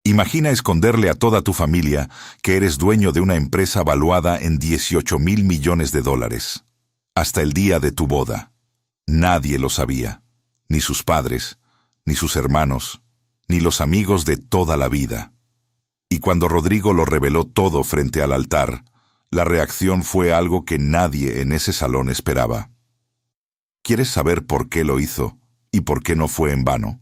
Imagina esconderle a toda tu familia que eres dueño de una empresa valuada en 18.000 millones de dólares. Hasta el día de tu boda. Nadie lo sabía, ni sus padres, ni sus hermanos, ni los amigos de toda la vida. Y cuando Rodrigo lo reveló todo frente al altar, la reacción fue algo que nadie en ese salón esperaba. ¿Quieres saber por qué lo hizo y por qué no fue en vano?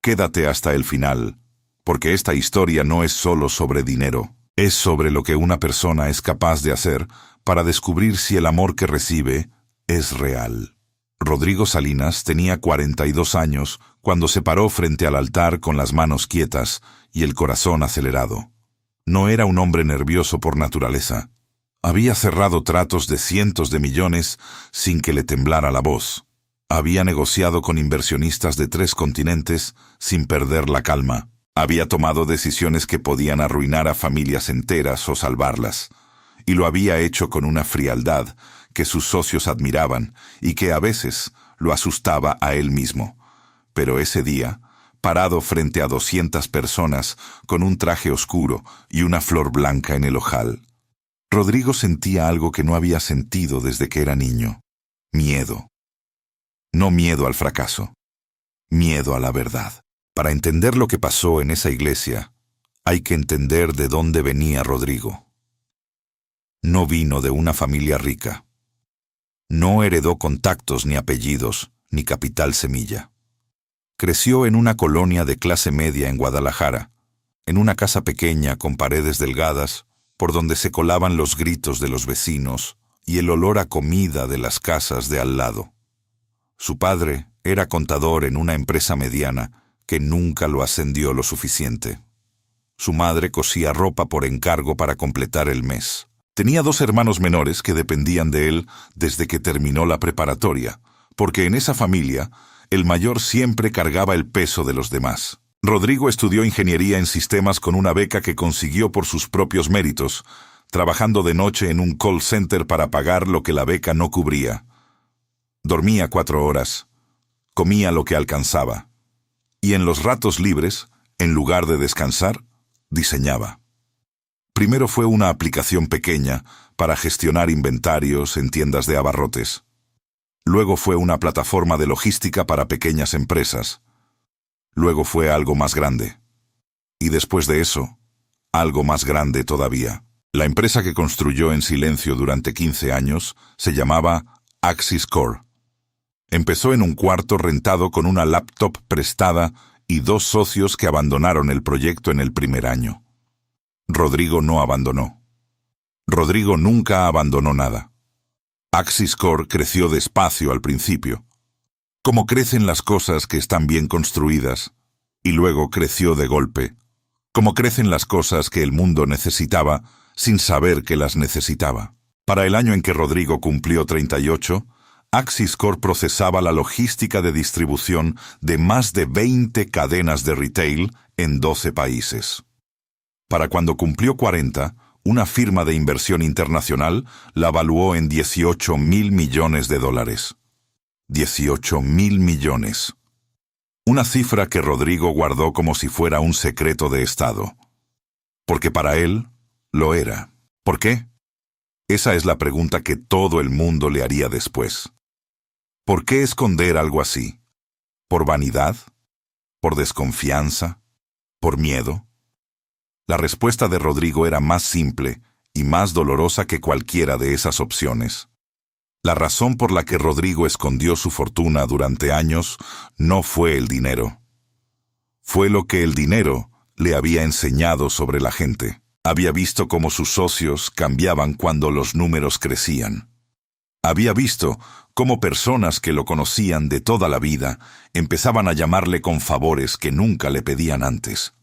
Quédate hasta el final, porque esta historia no es solo sobre dinero, es sobre lo que una persona es capaz de hacer para descubrir si el amor que recibe es real. Rodrigo Salinas tenía 42 años cuando se paró frente al altar con las manos quietas y el corazón acelerado. No era un hombre nervioso por naturaleza. Había cerrado tratos de cientos de millones sin que le temblara la voz. Había negociado con inversionistas de 3 continentes sin perder la calma. Había tomado decisiones que podían arruinar a familias enteras o salvarlas. Y lo había hecho con una frialdad que sus socios admiraban y que a veces lo asustaba a él mismo. Pero ese día, parado frente a 200 personas con un traje oscuro y una flor blanca en el ojal, Rodrigo sentía algo que no había sentido desde que era niño. Miedo. No miedo al fracaso. Miedo a la verdad. Para entender lo que pasó en esa iglesia, hay que entender de dónde venía Rodrigo. No vino de una familia rica. No heredó contactos ni apellidos, ni capital semilla. Creció en una colonia de clase media en Guadalajara, en una casa pequeña con paredes delgadas, por donde se colaban los gritos de los vecinos y el olor a comida de las casas de al lado. Su padre era contador en una empresa mediana que nunca lo ascendió lo suficiente. Su madre cosía ropa por encargo para completar el mes. Tenía 2 hermanos menores que dependían de él desde que terminó la preparatoria, porque en esa familia el mayor siempre cargaba el peso de los demás. Rodrigo estudió ingeniería en sistemas con una beca que consiguió por sus propios méritos, trabajando de noche en un call center para pagar lo que la beca no cubría. Dormía 4 horas, comía lo que alcanzaba, y en los ratos libres, en lugar de descansar, diseñaba. Primero fue una aplicación pequeña para gestionar inventarios en tiendas de abarrotes. Luego fue una plataforma de logística para pequeñas empresas. Luego fue algo más grande. Y después de eso, algo más grande todavía. La empresa que construyó en silencio durante 15 años se llamaba Axis Core. Empezó en un cuarto rentado con una laptop prestada y 2 socios que abandonaron el proyecto en el primer año. Rodrigo no abandonó. Rodrigo nunca abandonó nada. Axis Core creció despacio al principio, como crecen las cosas que están bien construidas, y luego creció de golpe, como crecen las cosas que el mundo necesitaba sin saber que las necesitaba. Para el año en que Rodrigo cumplió 38, Axis Core procesaba la logística de distribución de más de 20 cadenas de retail en 12 países. Para cuando cumplió 40, una firma de inversión internacional la valuó en 18.000 millones de dólares. 18.000 millones. Una cifra que Rodrigo guardó como si fuera un secreto de Estado. Porque para él, lo era. ¿Por qué? Esa es la pregunta que todo el mundo le haría después. ¿Por qué esconder algo así? ¿Por vanidad? ¿Por desconfianza? ¿Por miedo? La respuesta de Rodrigo era más simple y más dolorosa que cualquiera de esas opciones. La razón por la que Rodrigo escondió su fortuna durante años no fue el dinero. Fue lo que el dinero le había enseñado sobre la gente. Había visto cómo sus socios cambiaban cuando los números crecían. Había visto cómo personas que lo conocían de toda la vida empezaban a llamarle con favores que nunca le pedían antes.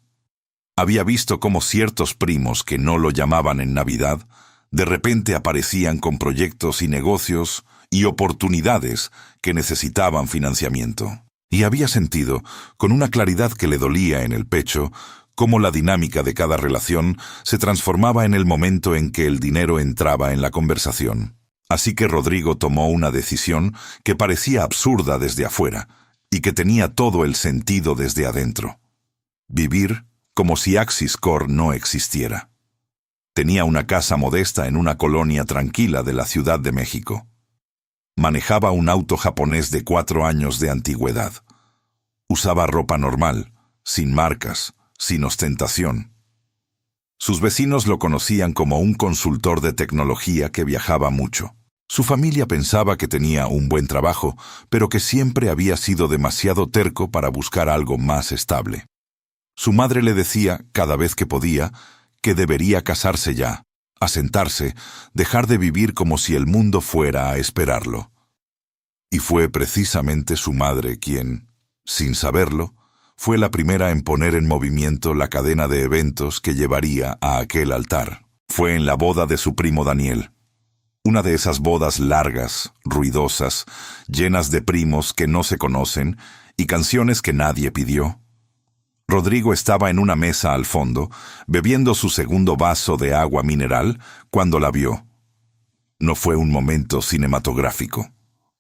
Había visto cómo ciertos primos que no lo llamaban en Navidad de repente aparecían con proyectos y negocios y oportunidades que necesitaban financiamiento. Y había sentido, con una claridad que le dolía en el pecho, cómo la dinámica de cada relación se transformaba en el momento en que el dinero entraba en la conversación. Así que Rodrigo tomó una decisión que parecía absurda desde afuera y que tenía todo el sentido desde adentro. Vivir como si Axis Corp no existiera. Tenía una casa modesta en una colonia tranquila de la Ciudad de México. Manejaba un auto japonés de 4 años de antigüedad. Usaba ropa normal, sin marcas, sin ostentación. Sus vecinos lo conocían como un consultor de tecnología que viajaba mucho. Su familia pensaba que tenía un buen trabajo, pero que siempre había sido demasiado terco para buscar algo más estable. Su madre le decía, cada vez que podía, que debería casarse ya, asentarse, dejar de vivir como si el mundo fuera a esperarlo. Y fue precisamente su madre quien, sin saberlo, fue la primera en poner en movimiento la cadena de eventos que llevaría a aquel altar. Fue en la boda de su primo Daniel. Una de esas bodas largas, ruidosas, llenas de primos que no se conocen y canciones que nadie pidió. Rodrigo estaba en una mesa al fondo, bebiendo su segundo vaso de agua mineral, cuando la vio. No fue un momento cinematográfico.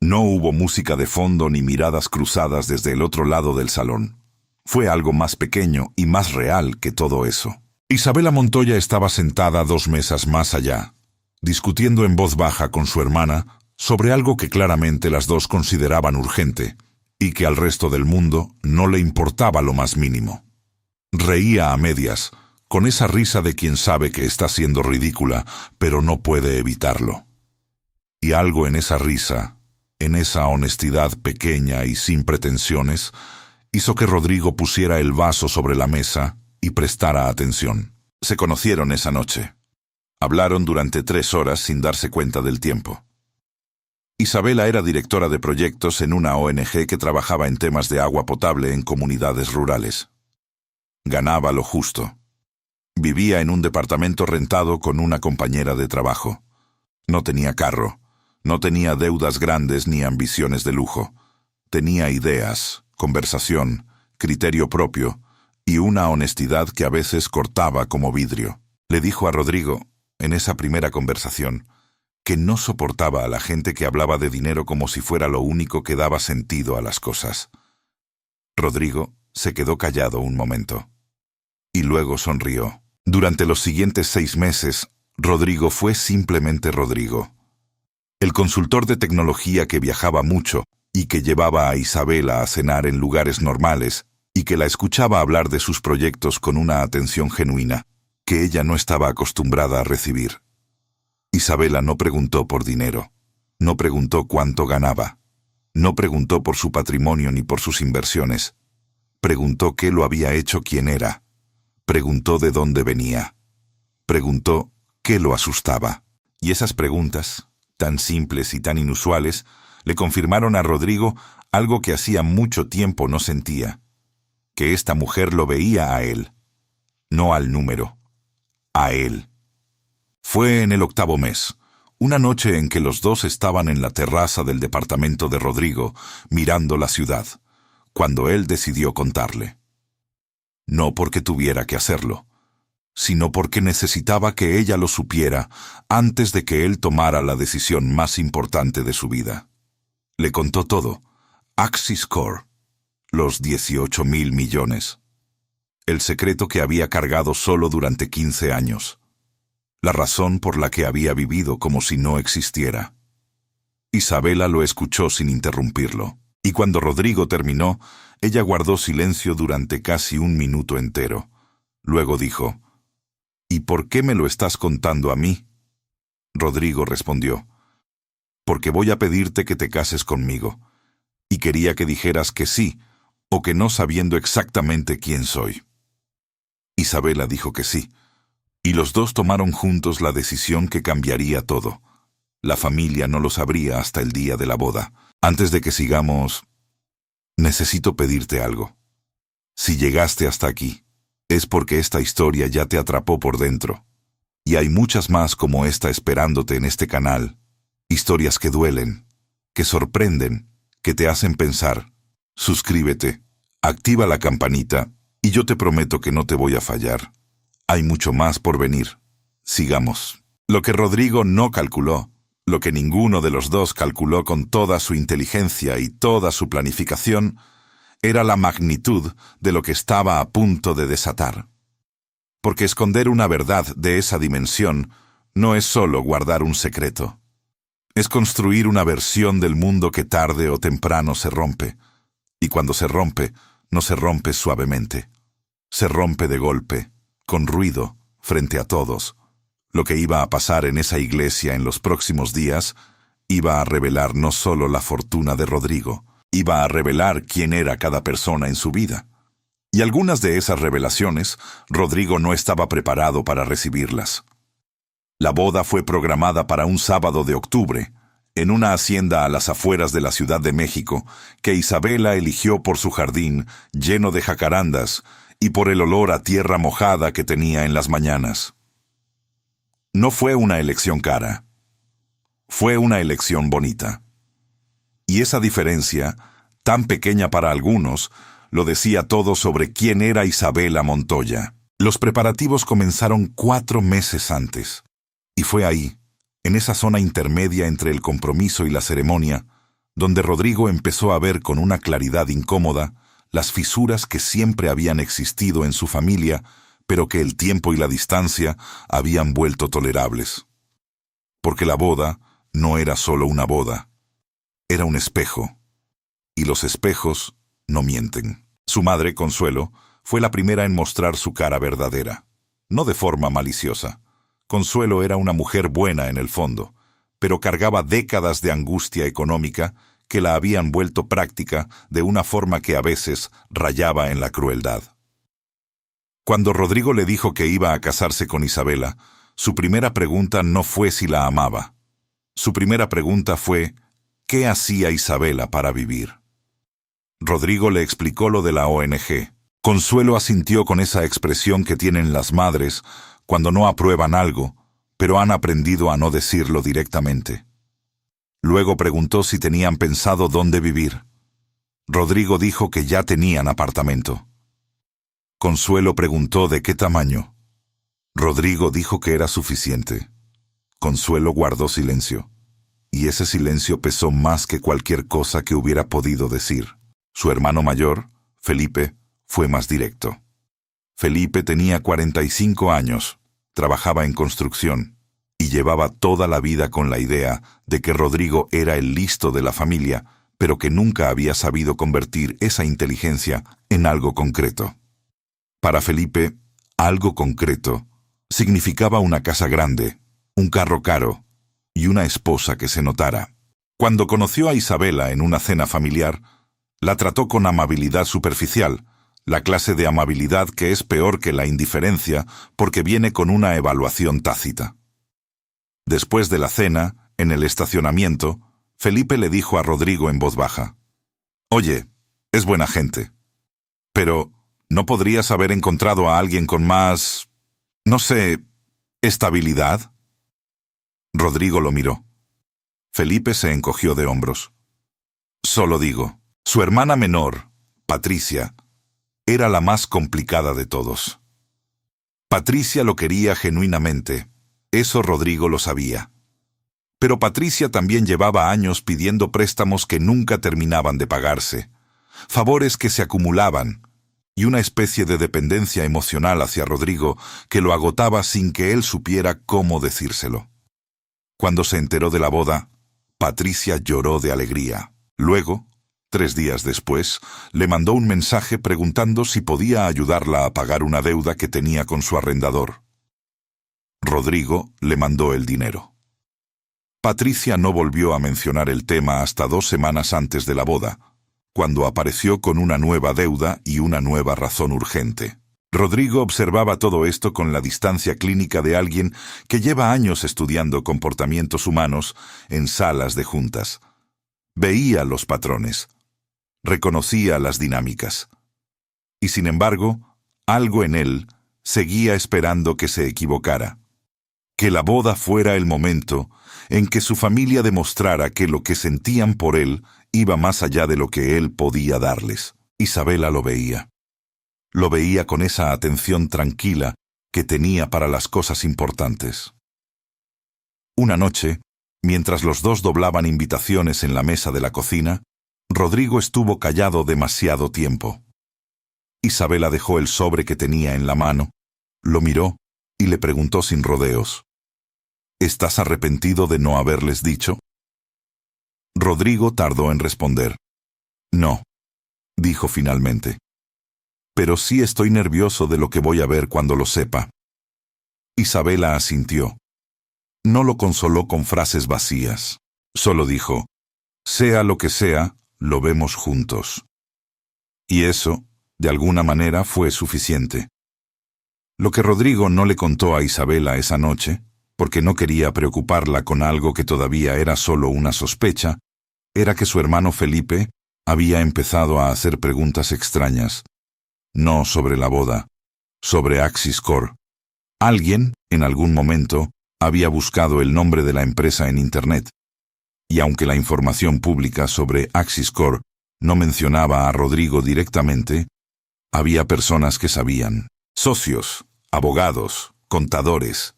No hubo música de fondo ni miradas cruzadas desde el otro lado del salón. Fue algo más pequeño y más real que todo eso. Isabela Montoya estaba sentada 2 mesas más allá, discutiendo en voz baja con su hermana sobre algo que claramente las dos consideraban urgente y que al resto del mundo no le importaba lo más mínimo. Reía a medias, con esa risa de quien sabe que está siendo ridícula, pero no puede evitarlo. Y algo en esa risa, en esa honestidad pequeña y sin pretensiones, hizo que Rodrigo pusiera el vaso sobre la mesa y prestara atención. Se conocieron esa noche. Hablaron durante 3 horas sin darse cuenta del tiempo. Isabela era directora de proyectos en una ONG que trabajaba en temas de agua potable en comunidades rurales. Ganaba lo justo. Vivía en un departamento rentado con una compañera de trabajo. No tenía carro, no tenía deudas grandes ni ambiciones de lujo. Tenía ideas, conversación, criterio propio y una honestidad que a veces cortaba como vidrio. Le dijo a Rodrigo, en esa primera conversación, que no soportaba a la gente que hablaba de dinero como si fuera lo único que daba sentido a las cosas. Rodrigo se quedó callado un momento. Y luego sonrió. Durante los siguientes 6 meses, Rodrigo fue simplemente Rodrigo. El consultor de tecnología que viajaba mucho y que llevaba a Isabela a cenar en lugares normales y que la escuchaba hablar de sus proyectos con una atención genuina, que ella no estaba acostumbrada a recibir. Isabela no preguntó por dinero, no preguntó cuánto ganaba, no preguntó por su patrimonio ni por sus inversiones. Preguntó qué lo había hecho quién era. Preguntó de dónde venía. Preguntó qué lo asustaba. Y esas preguntas, tan simples y tan inusuales, le confirmaron a Rodrigo algo que hacía mucho tiempo no sentía, que esta mujer lo veía a él, no al número, a él. Fue en el 8º mes, una noche en que los dos estaban en la terraza del departamento de Rodrigo, mirando la ciudad, cuando él decidió contarle. No porque tuviera que hacerlo, sino porque necesitaba que ella lo supiera antes de que él tomara la decisión más importante de su vida. Le contó todo: Axis Corp, los 18,000 millones, el secreto que había cargado solo durante 15 años, la razón por la que había vivido como si no existiera. Isabela lo escuchó sin interrumpirlo, y cuando Rodrigo terminó, ella guardó silencio durante casi 1 minuto entero. Luego dijo: ¿Y por qué me lo estás contando a mí? Rodrigo respondió: porque voy a pedirte que te cases conmigo, y quería que dijeras que sí, o que no, sabiendo exactamente quién soy. Isabela dijo que sí, y los dos tomaron juntos la decisión que cambiaría todo. La familia no lo sabría hasta el día de la boda. Antes de que sigamos, necesito pedirte algo. Si llegaste hasta aquí, es porque esta historia ya te atrapó por dentro, y hay muchas más como esta esperándote en este canal. Historias que duelen, que sorprenden, que te hacen pensar. Suscríbete, activa la campanita, y yo te prometo que no te voy a fallar. Hay mucho más por venir. Sigamos. Lo que Rodrigo no calculó, lo que ninguno de los dos calculó con toda su inteligencia y toda su planificación, era la magnitud de lo que estaba a punto de desatar. porque esconder una verdad de esa dimensión no es solo guardar un secreto. Es construir una versión del mundo que tarde o temprano se rompe. Y cuando se rompe, no se rompe suavemente. Se rompe de golpe, con ruido, frente a todos. Lo que iba a pasar en esa iglesia en los próximos días iba a revelar no solo la fortuna de Rodrigo, iba a revelar quién era cada persona en su vida. Y algunas de esas revelaciones, Rodrigo no estaba preparado para recibirlas. La boda fue programada para un sábado de octubre, en una hacienda a las afueras de la Ciudad de México, que Isabela eligió por su jardín lleno de jacarandas y por el olor a tierra mojada que tenía en las mañanas. No fue una elección cara. Fue una elección bonita. Y esa diferencia, tan pequeña para algunos, lo decía todo sobre quién era Isabela Montoya. Los preparativos comenzaron 4 meses antes. Y fue ahí, en esa zona intermedia entre el compromiso y la ceremonia, donde Rodrigo empezó a ver con una claridad incómoda las fisuras que siempre habían existido en su familia, pero que el tiempo y la distancia habían vuelto tolerables. Porque la boda no era solo una boda, era un espejo. Y los espejos no mienten. Su madre, Consuelo, fue la primera en mostrar su cara verdadera, no de forma maliciosa. Consuelo era una mujer buena en el fondo, pero cargaba décadas de angustia económica que la habían vuelto práctica de una forma que a veces rayaba en la crueldad. Cuando Rodrigo le dijo que iba a casarse con Isabela, su primera pregunta no fue si la amaba. Su primera pregunta fue, ¿qué hacía Isabela para vivir? Rodrigo le explicó lo de la ONG. Consuelo asintió con esa expresión que tienen las madres cuando no aprueban algo, pero han aprendido a no decirlo directamente. Luego preguntó si tenían pensado dónde vivir. Rodrigo dijo que ya tenían apartamento. Consuelo preguntó de qué tamaño. Rodrigo dijo que era suficiente. Consuelo guardó silencio, y ese silencio pesó más que cualquier cosa que hubiera podido decir. Su hermano mayor, Felipe, fue más directo. Felipe tenía 45 años, trabajaba en construcción, y llevaba toda la vida con la idea de que Rodrigo era el listo de la familia, pero que nunca había sabido convertir esa inteligencia en algo concreto. Para Felipe, algo concreto significaba una casa grande, un carro caro y una esposa que se notara. Cuando conoció a Isabela en una cena familiar, la trató con amabilidad superficial, la clase de amabilidad que es peor que la indiferencia porque viene con una evaluación tácita. Después de la cena, en el estacionamiento, Felipe le dijo a Rodrigo en voz baja: «Oye, es buena gente. Pero, ¿no podrías haber encontrado a alguien con más, no sé, estabilidad?» Rodrigo lo miró. Felipe se encogió de hombros. «Solo digo, su hermana menor, Patricia, era la más complicada de todos. Patricia lo quería genuinamente, eso Rodrigo lo sabía. Pero Patricia también llevaba años pidiendo préstamos que nunca terminaban de pagarse, favores que se acumulaban, y una especie de dependencia emocional hacia Rodrigo que lo agotaba sin que él supiera cómo decírselo. Cuando se enteró de la boda, Patricia lloró de alegría. Luego, 3 días después, le mandó un mensaje preguntando si podía ayudarla a pagar una deuda que tenía con su arrendador. Rodrigo le mandó el dinero. Patricia no volvió a mencionar el tema hasta 2 semanas antes de la boda, cuando apareció con una nueva deuda y una nueva razón urgente. Rodrigo observaba todo esto con la distancia clínica de alguien que lleva años estudiando comportamientos humanos en salas de juntas. Veía los patrones. Reconocía las dinámicas. Y sin embargo, algo en él seguía esperando que se equivocara. Que la boda fuera el momento en que su familia demostrara que lo que sentían por él iba más allá de lo que él podía darles. Isabela lo veía. Lo veía con esa atención tranquila que tenía para las cosas importantes. Una noche, mientras los dos doblaban invitaciones en la mesa de la cocina, Rodrigo estuvo callado demasiado tiempo. Isabela dejó el sobre que tenía en la mano, Lo miró y le preguntó sin rodeos. ¿Estás arrepentido de no haberles dicho? Rodrigo tardó en responder. No, dijo finalmente. Pero sí estoy nervioso de lo que voy a ver cuando lo sepa. Isabela asintió. No lo consoló con frases vacías. Solo dijo, sea lo que sea, lo vemos juntos. Y eso, de alguna manera, fue suficiente. Lo que Rodrigo no le contó a Isabela esa noche, porque no quería preocuparla con algo que todavía era solo una sospecha, era que su hermano Felipe había empezado a hacer preguntas extrañas. No sobre la boda, sobre Axis Corp. Alguien, en algún momento, había buscado el nombre de la empresa en Internet. Y aunque la información pública sobre Axis Corp no mencionaba a Rodrigo directamente, había personas que sabían. Socios, abogados, contadores.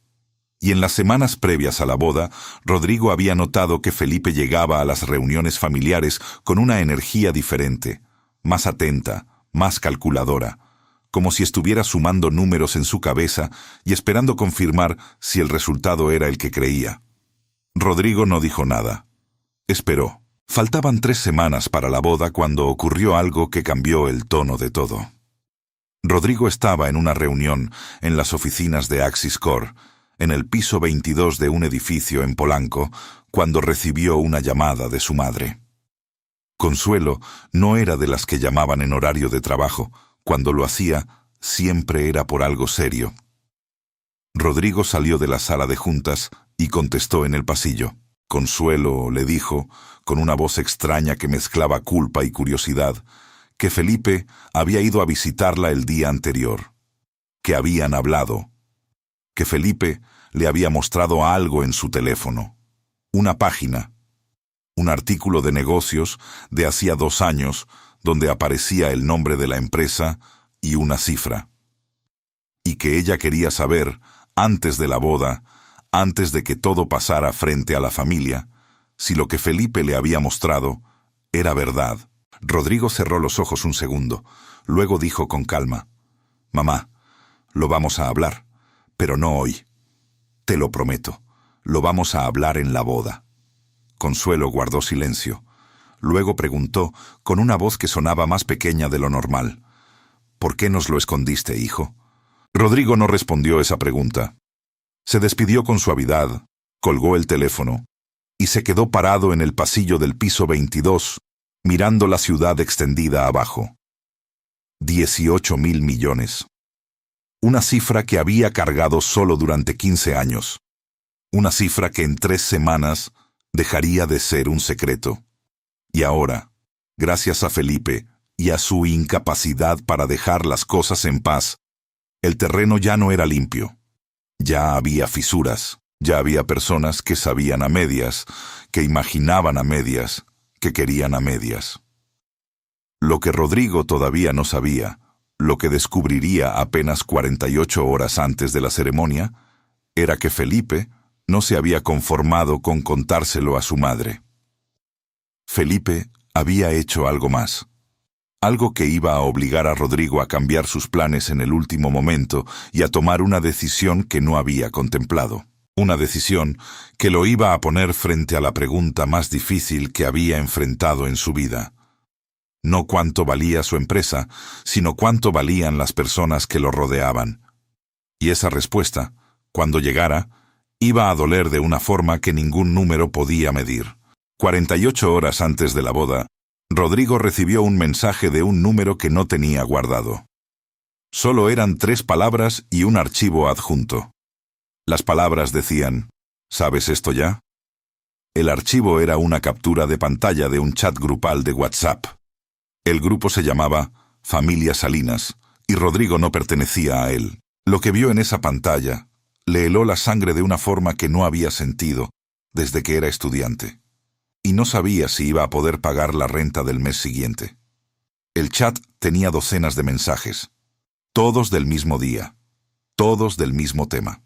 Y en las semanas previas a la boda, Rodrigo había notado que Felipe llegaba a las reuniones familiares con una energía diferente, más atenta, más calculadora, como si estuviera sumando números en su cabeza y esperando confirmar si el resultado era el que creía. Rodrigo no dijo nada. Esperó. Faltaban 3 semanas para la boda cuando ocurrió algo que cambió el tono de todo. Rodrigo estaba en una reunión en las oficinas de Axis Corp, en el piso 22 de un edificio en Polanco, cuando recibió una llamada de su madre. Consuelo no era de las que llamaban en horario de trabajo. Cuando lo hacía, siempre era por algo serio. Rodrigo salió de la sala de juntas y contestó en el pasillo. Consuelo le dijo, con una voz extraña que mezclaba culpa y curiosidad, que Felipe había ido a visitarla el día anterior, que habían hablado, que Felipe le había mostrado algo en su teléfono, una página, un artículo de negocios de hacía 2 años donde aparecía el nombre de la empresa y una cifra, y que ella quería saber, antes de la boda, antes de que todo pasara frente a la familia, si lo que Felipe le había mostrado era verdad. Rodrigo cerró los ojos un segundo, luego dijo con calma, «Mamá, lo vamos a hablar, pero no hoy. Te lo prometo, lo vamos a hablar en la boda». Consuelo guardó silencio. Luego preguntó, con una voz que sonaba más pequeña de lo normal, «¿Por qué nos lo escondiste, hijo?» Rodrigo no respondió esa pregunta. Se despidió con suavidad, colgó el teléfono y se quedó parado en el pasillo del piso 22, mirando la ciudad extendida abajo. 18.000 millones. Una cifra que había cargado solo durante 15 años. Una cifra que en 3 semanas dejaría de ser un secreto. Y ahora, gracias a Felipe y a su incapacidad para dejar las cosas en paz, el terreno ya no era limpio. Ya había fisuras, ya había personas que sabían a medias, que imaginaban a medias, que querían a medias. Lo que Rodrigo todavía no sabía, lo que descubriría apenas 48 horas antes de la ceremonia, era que Felipe no se había conformado con contárselo a su madre. Felipe había hecho algo más. Algo que iba a obligar a Rodrigo a cambiar sus planes en el último momento y a tomar una decisión que no había contemplado. Una decisión que lo iba a poner frente a la pregunta más difícil que había enfrentado en su vida. No cuánto valía su empresa, sino cuánto valían las personas que lo rodeaban. Y esa respuesta, cuando llegara, iba a doler de una forma que ningún número podía medir. 48 horas antes de la boda, Rodrigo recibió un mensaje de un número que no tenía guardado. Solo eran 3 palabras y un archivo adjunto. Las palabras decían, ¿sabes esto ya? El archivo era una captura de pantalla de un chat grupal de WhatsApp. El grupo se llamaba Familia Salinas, y Rodrigo no pertenecía a él. Lo que vio en esa pantalla le heló la sangre de una forma que no había sentido desde que era estudiante. Y no sabía si iba a poder pagar la renta del mes siguiente. El chat tenía docenas de mensajes, todos del mismo día, todos del mismo tema.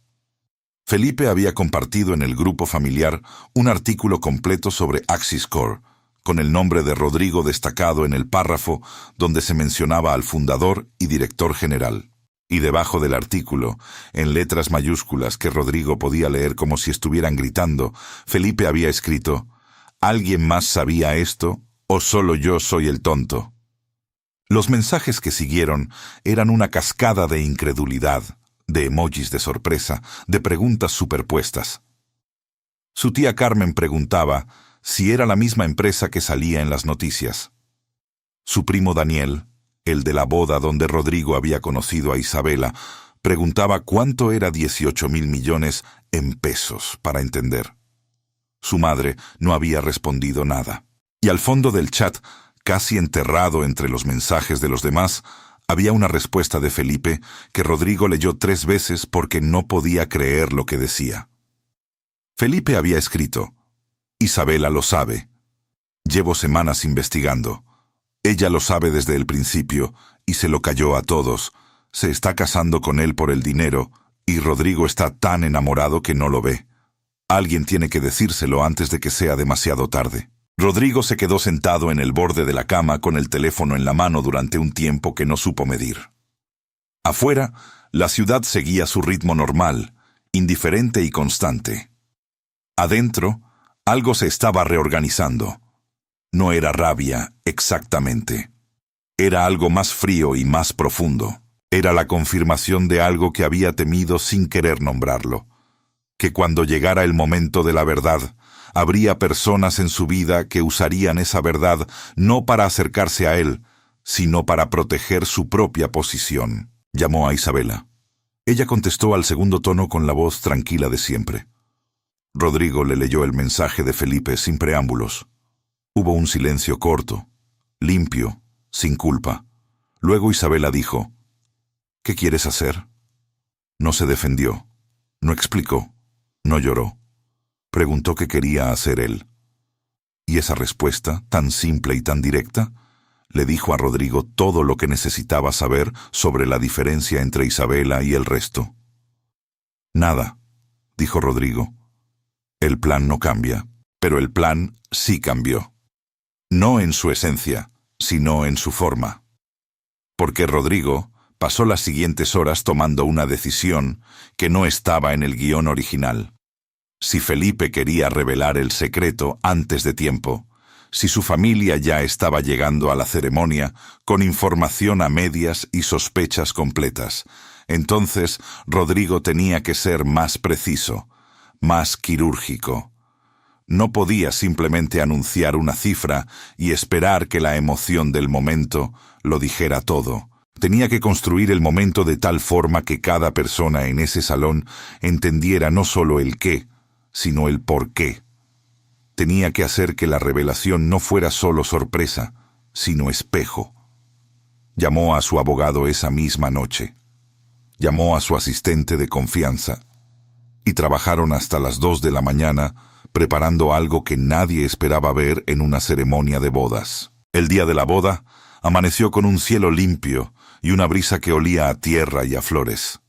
Felipe había compartido en el grupo familiar un artículo completo sobre Axis Corp, con el nombre de Rodrigo destacado en el párrafo donde se mencionaba al fundador y director general. Y debajo del artículo, en letras mayúsculas que Rodrigo podía leer como si estuvieran gritando, Felipe había escrito: ¿Alguien más sabía esto o solo yo soy el tonto? Los mensajes que siguieron eran una cascada de incredulidad, de emojis de sorpresa, de preguntas superpuestas. Su tía Carmen preguntaba si era la misma empresa que salía en las noticias. Su primo Daniel, el de la boda donde Rodrigo había conocido a Isabela, preguntaba cuánto era 18.000 millones en pesos para entender. Su madre no había respondido nada. Y al fondo del chat, casi enterrado entre los mensajes de los demás, había una respuesta de Felipe que Rodrigo leyó 3 veces porque no podía creer lo que decía. Felipe había escrito: Isabela lo sabe. Llevo semanas investigando. Ella lo sabe desde el principio y se lo calló a todos. Se está casando con él por el dinero y Rodrigo está tan enamorado que no lo ve. Alguien tiene que decírselo antes de que sea demasiado tarde. Rodrigo se quedó sentado en el borde de la cama con el teléfono en la mano durante un tiempo que no supo medir. Afuera, la ciudad seguía su ritmo normal, indiferente y constante. Adentro, algo se estaba reorganizando. No era rabia, exactamente. Era algo más frío y más profundo. Era la confirmación de algo que había temido sin querer nombrarlo. Que cuando llegara el momento de la verdad, habría personas en su vida que usarían esa verdad no para acercarse a él, sino para proteger su propia posición. Llamó a Isabela. Ella contestó al segundo tono con la voz tranquila de siempre. Rodrigo le leyó el mensaje de Felipe sin preámbulos. Hubo un silencio corto, limpio, sin culpa. Luego Isabela dijo: ¿Qué quieres hacer? No se defendió, no explicó, no lloró. Preguntó qué quería hacer él. Y esa respuesta, tan simple y tan directa, le dijo a Rodrigo todo lo que necesitaba saber sobre la diferencia entre Isabela y el resto. Nada, dijo Rodrigo. El plan no cambia, pero el plan sí cambió. No en su esencia, sino en su forma. Porque Rodrigo pasó las siguientes horas tomando una decisión que no estaba en el guión original. Si Felipe quería revelar el secreto antes de tiempo, si su familia ya estaba llegando a la ceremonia con información a medias y sospechas completas, entonces Rodrigo tenía que ser más preciso, más quirúrgico. No podía simplemente anunciar una cifra y esperar que la emoción del momento lo dijera todo. Tenía que construir el momento de tal forma que cada persona en ese salón entendiera no solo el qué, sino el por qué. Tenía que hacer que la revelación no fuera solo sorpresa, sino espejo. Llamó a su abogado esa misma noche. Llamó a su asistente de confianza. Y trabajaron hasta las 2 de la mañana preparando algo que nadie esperaba ver en una ceremonia de bodas. El día de la boda amaneció con un cielo limpio y una brisa que olía a tierra y a flores.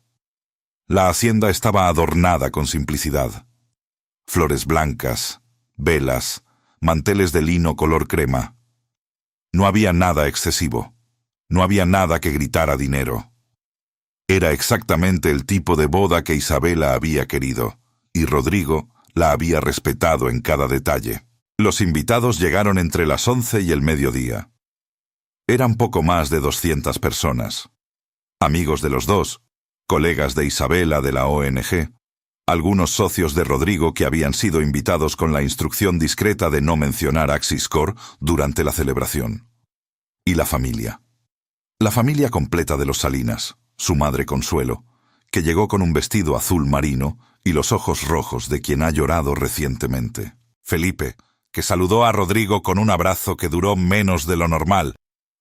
La hacienda estaba adornada con simplicidad. Flores blancas, velas, manteles de lino color crema. No había nada excesivo. No había nada que gritara dinero. Era exactamente el tipo de boda que Isabela había querido, y Rodrigo la había respetado en cada detalle. Los invitados llegaron entre las 11 y el mediodía. Eran poco más de 200 personas. Amigos de los dos, colegas de Isabela de la ONG, algunos socios de Rodrigo que habían sido invitados con la instrucción discreta de no mencionar Axis Corp durante la celebración. Y la familia. La familia completa de los Salinas, su madre Consuelo, que llegó con un vestido azul marino y los ojos rojos de quien ha llorado recientemente. Felipe, que saludó a Rodrigo con un abrazo que duró menos de lo normal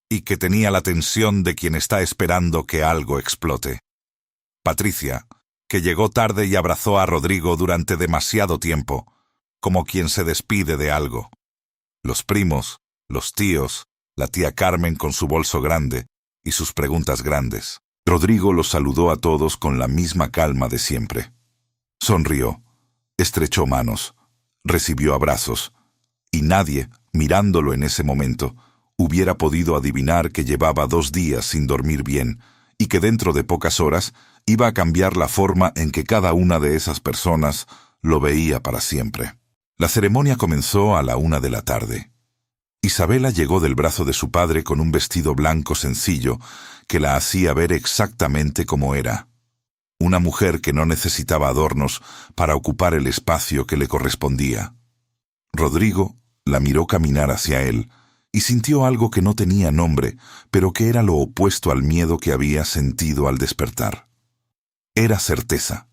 y que tenía la tensión de quien está esperando que algo explote. Patricia, que llegó tarde y abrazó a Rodrigo durante demasiado tiempo, como quien se despide de algo. Los primos, los tíos, la tía Carmen con su bolso grande y sus preguntas grandes. Rodrigo los saludó a todos con la misma calma de siempre. Sonrió, estrechó manos, recibió abrazos, y nadie, mirándolo en ese momento, hubiera podido adivinar que llevaba 2 días sin dormir bien y que dentro de pocas horas iba a cambiar la forma en que cada una de esas personas lo veía para siempre. La ceremonia comenzó a la 1 de la tarde. Isabela llegó del brazo de su padre con un vestido blanco sencillo que la hacía ver exactamente como era. Una mujer que no necesitaba adornos para ocupar el espacio que le correspondía. Rodrigo la miró caminar hacia él y sintió algo que no tenía nombre, pero que era lo opuesto al miedo que había sentido al despertar. Era certeza.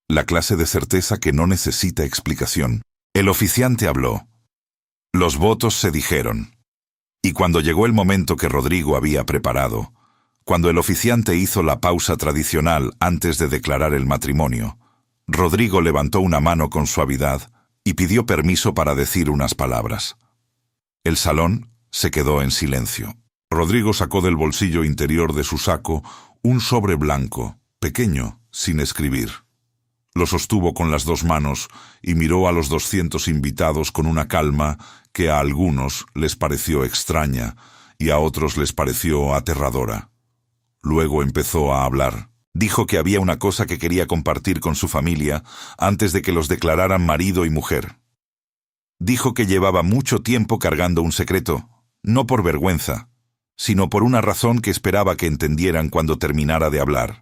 La clase de certeza que no necesita explicación. El oficiante habló. Los votos se dijeron. Y cuando llegó el momento que Rodrigo había preparado, cuando el oficiante hizo la pausa tradicional antes de declarar el matrimonio, Rodrigo levantó una mano con suavidad y pidió permiso para decir unas palabras. El salón se quedó en silencio. Rodrigo sacó del bolsillo interior de su saco un sobre blanco, pequeño, sin escribir. Lo sostuvo con las 2 manos y miró a los 200 invitados con una calma que a algunos les pareció extraña y a otros les pareció aterradora. Luego empezó a hablar. Dijo que había una cosa que quería compartir con su familia antes de que los declararan marido y mujer. Dijo que llevaba mucho tiempo cargando un secreto, no por vergüenza, sino por una razón que esperaba que entendieran cuando terminara de hablar.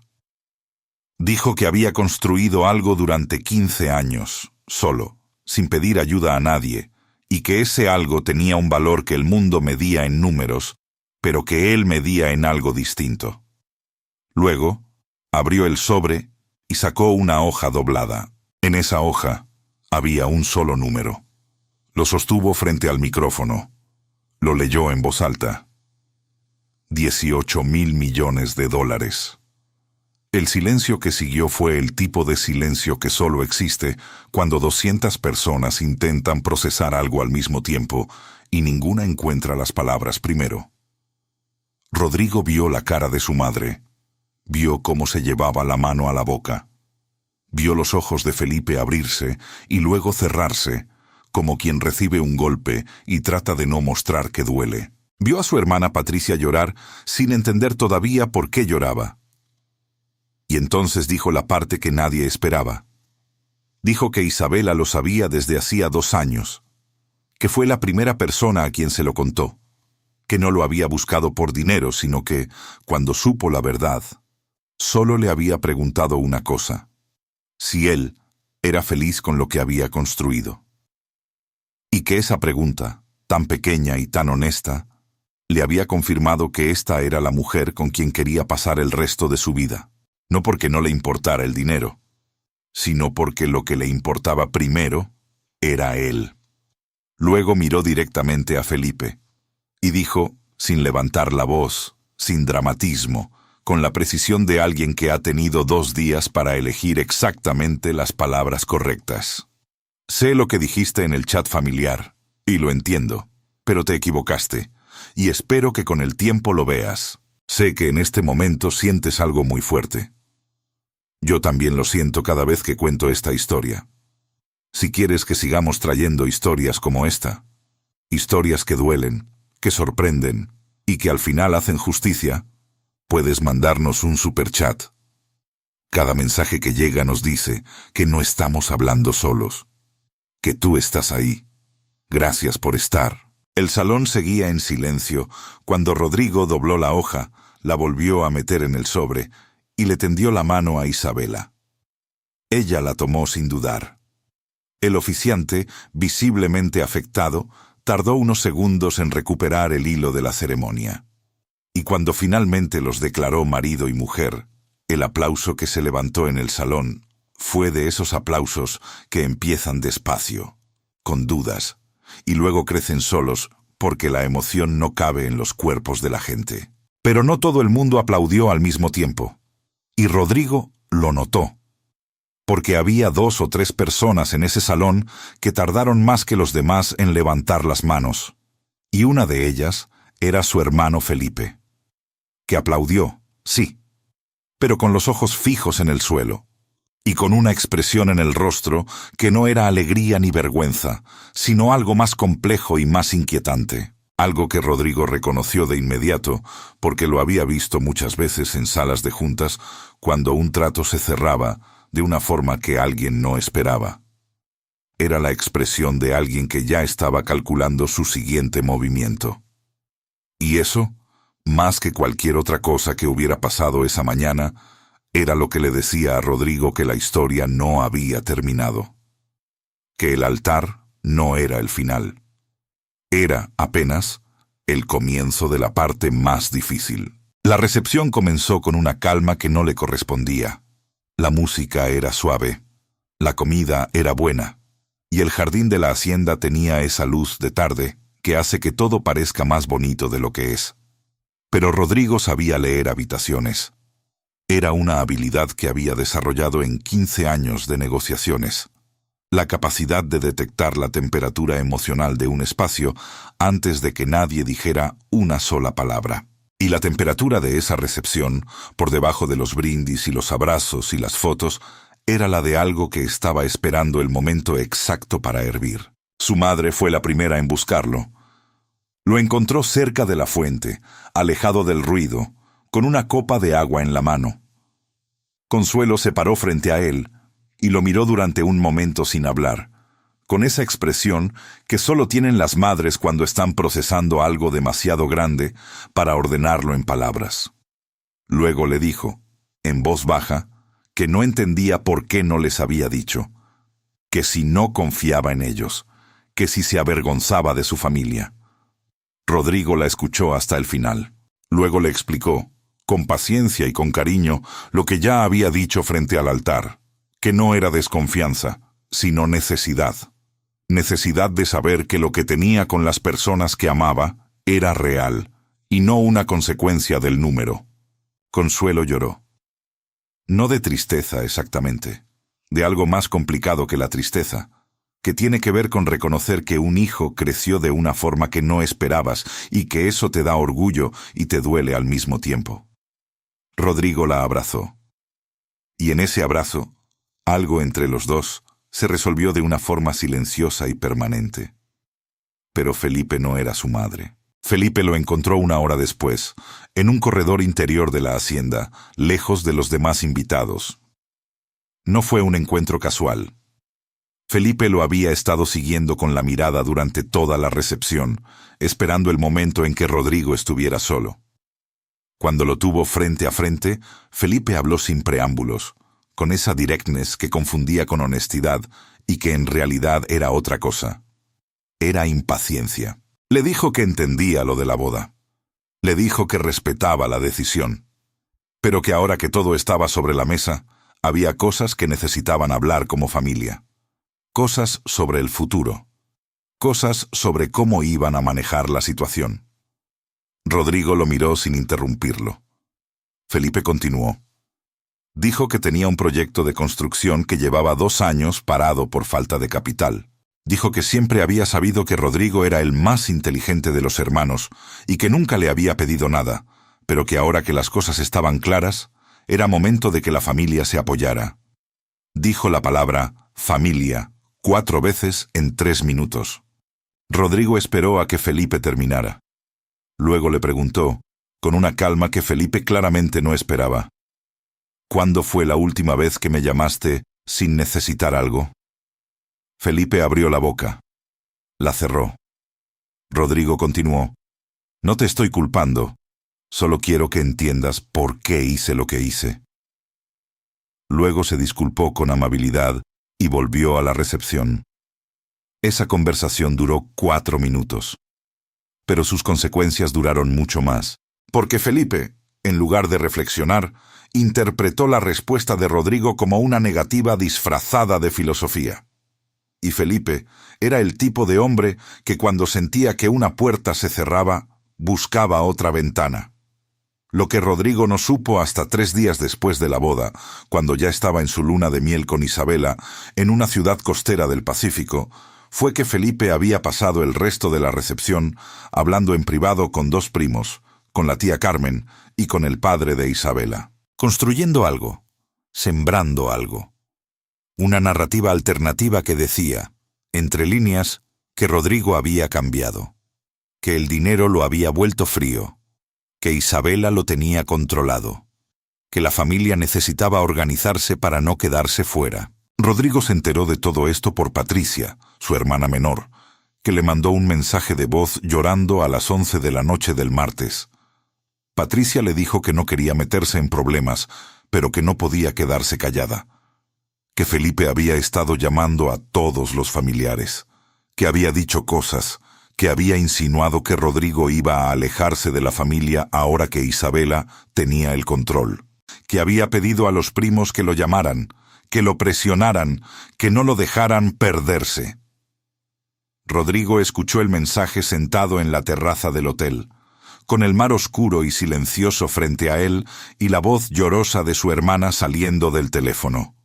Dijo que había construido algo durante 15 años, solo, sin pedir ayuda a nadie, y que ese algo tenía un valor que el mundo medía en números, pero que él medía en algo distinto. Luego, abrió el sobre y sacó una hoja doblada. En esa hoja había un solo número. Lo sostuvo frente al micrófono. Lo leyó en voz alta. 18.000 millones de dólares. El silencio que siguió fue el tipo de silencio que solo existe cuando 200 personas intentan procesar algo al mismo tiempo y ninguna encuentra las palabras primero. Rodrigo vio la cara de su madre. Vio cómo se llevaba la mano a la boca. Vio los ojos de Felipe abrirse y luego cerrarse, como quien recibe un golpe y trata de no mostrar que duele. Vio a su hermana Patricia llorar sin entender todavía por qué lloraba. Y entonces dijo la parte que nadie esperaba. Dijo que Isabela lo sabía desde hacía 2 años, que fue la primera persona a quien se lo contó, que no lo había buscado por dinero, sino que, cuando supo la verdad, solo le había preguntado una cosa: si él era feliz con lo que había construido. Y que esa pregunta, tan pequeña y tan honesta, le había confirmado que esta era la mujer con quien quería pasar el resto de su vida. No porque no le importara el dinero, sino porque lo que le importaba primero era él. Luego miró directamente a Felipe y dijo, sin levantar la voz, sin dramatismo, con la precisión de alguien que ha tenido 2 días para elegir exactamente las palabras correctas: sé lo que dijiste en el chat familiar, y lo entiendo, pero te equivocaste, y espero que con el tiempo lo veas. Sé que en este momento sientes algo muy fuerte. Yo también lo siento cada vez que cuento esta historia. Si quieres que sigamos trayendo historias como esta, historias que duelen, que sorprenden y que al final hacen justicia, puedes mandarnos un superchat. Cada mensaje que llega nos dice que no estamos hablando solos, que tú estás ahí. Gracias por estar. El salón seguía en silencio cuando Rodrigo dobló la hoja, la volvió a meter en el sobre y le tendió la mano a Isabela. Ella la tomó sin dudar. El oficiante, visiblemente afectado, tardó unos segundos en recuperar el hilo de la ceremonia. Y cuando finalmente los declaró marido y mujer, el aplauso que se levantó en el salón fue de esos aplausos que empiezan despacio, con dudas, y luego crecen solos porque la emoción no cabe en los cuerpos de la gente. Pero no todo el mundo aplaudió al mismo tiempo, y Rodrigo lo notó, porque había 2 o 3 personas en ese salón que tardaron más que los demás en levantar las manos, y una de ellas era su hermano Felipe, que aplaudió, sí, pero con los ojos fijos en el suelo, y con una expresión en el rostro que no era alegría ni vergüenza, sino algo más complejo y más inquietante. algo que Rodrigo reconoció de inmediato porque lo había visto muchas veces en salas de juntas cuando un trato se cerraba de una forma que alguien no esperaba. Era la expresión de alguien que ya estaba calculando su siguiente movimiento. Y eso, más que cualquier otra cosa que hubiera pasado esa mañana, era lo que le decía a Rodrigo que la historia no había terminado. Que el altar no era el final. Era, apenas, el comienzo de la parte más difícil. La recepción comenzó con una calma que no le correspondía. La música era suave, la comida era buena, y el jardín de la hacienda tenía esa luz de tarde que hace que todo parezca más bonito de lo que es. Pero Rodrigo sabía leer habitaciones. Era una habilidad que había desarrollado en 15 años de negociaciones. La capacidad de detectar la temperatura emocional de un espacio antes de que nadie dijera una sola palabra. Y la temperatura de esa recepción, por debajo de los brindis y los abrazos y las fotos, era la de algo que estaba esperando el momento exacto para hervir. Su madre fue la primera en buscarlo. Lo encontró cerca de la fuente, alejado del ruido, con una copa de agua en la mano. Consuelo se paró frente a él y lo miró durante un momento sin hablar, con esa expresión que solo tienen las madres cuando están procesando algo demasiado grande para ordenarlo en palabras. Luego le dijo, en voz baja, que no entendía por qué no les había dicho, que si no confiaba en ellos, que si se avergonzaba de su familia. Rodrigo la escuchó hasta el final. Luego le explicó, con paciencia y con cariño, lo que ya había dicho frente al altar, que no era desconfianza, sino necesidad. Necesidad de saber que lo que tenía con las personas que amaba era real, y no una consecuencia del número. Consuelo lloró. No de tristeza exactamente, de algo más complicado que la tristeza, que tiene que ver con reconocer que un hijo creció de una forma que no esperabas y que eso te da orgullo y te duele al mismo tiempo. Rodrigo la abrazó. Y en ese abrazo, algo entre los dos se resolvió de una forma silenciosa y permanente. Pero Felipe no era su madre. Felipe lo encontró una hora después, en un corredor interior de la hacienda, lejos de los demás invitados. No fue un encuentro casual. Felipe lo había estado siguiendo con la mirada durante toda la recepción, esperando el momento en que Rodrigo estuviera solo. Cuando lo tuvo frente a frente, Felipe habló sin preámbulos, con esa directness que confundía con honestidad y que en realidad era otra cosa. Era impaciencia. Le dijo que entendía lo de la boda. Le dijo que respetaba la decisión, pero que ahora que todo estaba sobre la mesa, había cosas que necesitaban hablar como familia. Cosas sobre el futuro. Cosas sobre cómo iban a manejar la situación. Rodrigo lo miró sin interrumpirlo. Felipe continuó. Dijo que tenía un proyecto de construcción que llevaba 2 años parado por falta de capital. Dijo que siempre había sabido que Rodrigo era el más inteligente de los hermanos y que nunca le había pedido nada, pero que ahora que las cosas estaban claras, era momento de que la familia se apoyara. Dijo la palabra familia 4 veces en 3 minutos. Rodrigo esperó a que Felipe terminara. Luego le preguntó, con una calma que Felipe claramente no esperaba. ¿Cuándo fue la última vez que me llamaste sin necesitar algo? Felipe abrió la boca. La cerró. Rodrigo continuó. No te estoy culpando. Solo quiero que entiendas por qué hice lo que hice. Luego se disculpó con amabilidad y volvió a la recepción. Esa conversación duró 4 minutos. Pero sus consecuencias duraron mucho más, porque Felipe, en lugar de reflexionar, interpretó la respuesta de Rodrigo como una negativa disfrazada de filosofía. Y Felipe era el tipo de hombre que cuando sentía que una puerta se cerraba, buscaba otra ventana. Lo que Rodrigo no supo hasta 3 días después de la boda, cuando ya estaba en su luna de miel con Isabela, en una ciudad costera del Pacífico, fue que Felipe había pasado el resto de la recepción hablando en privado con 2 primos, con la tía Carmen y con el padre de Isabela, construyendo algo, sembrando algo. Una narrativa alternativa que decía, entre líneas, que Rodrigo había cambiado, que el dinero lo había vuelto frío, que Isabela lo tenía controlado, que la familia necesitaba organizarse para no quedarse fuera. Rodrigo se enteró de todo esto por Patricia, su hermana menor, que le mandó un mensaje de voz llorando a las 11 de la noche del martes. Patricia le dijo que no quería meterse en problemas, pero que no podía quedarse callada, que Felipe había estado llamando a todos los familiares, que había dicho cosas, que había insinuado que Rodrigo iba a alejarse de la familia ahora que Isabela tenía el control, que había pedido a los primos que lo llamaran, que lo presionaran, que no lo dejaran perderse. Rodrigo escuchó el mensaje sentado en la terraza del hotel, con el mar oscuro y silencioso frente a él y la voz llorosa de su hermana saliendo del teléfono.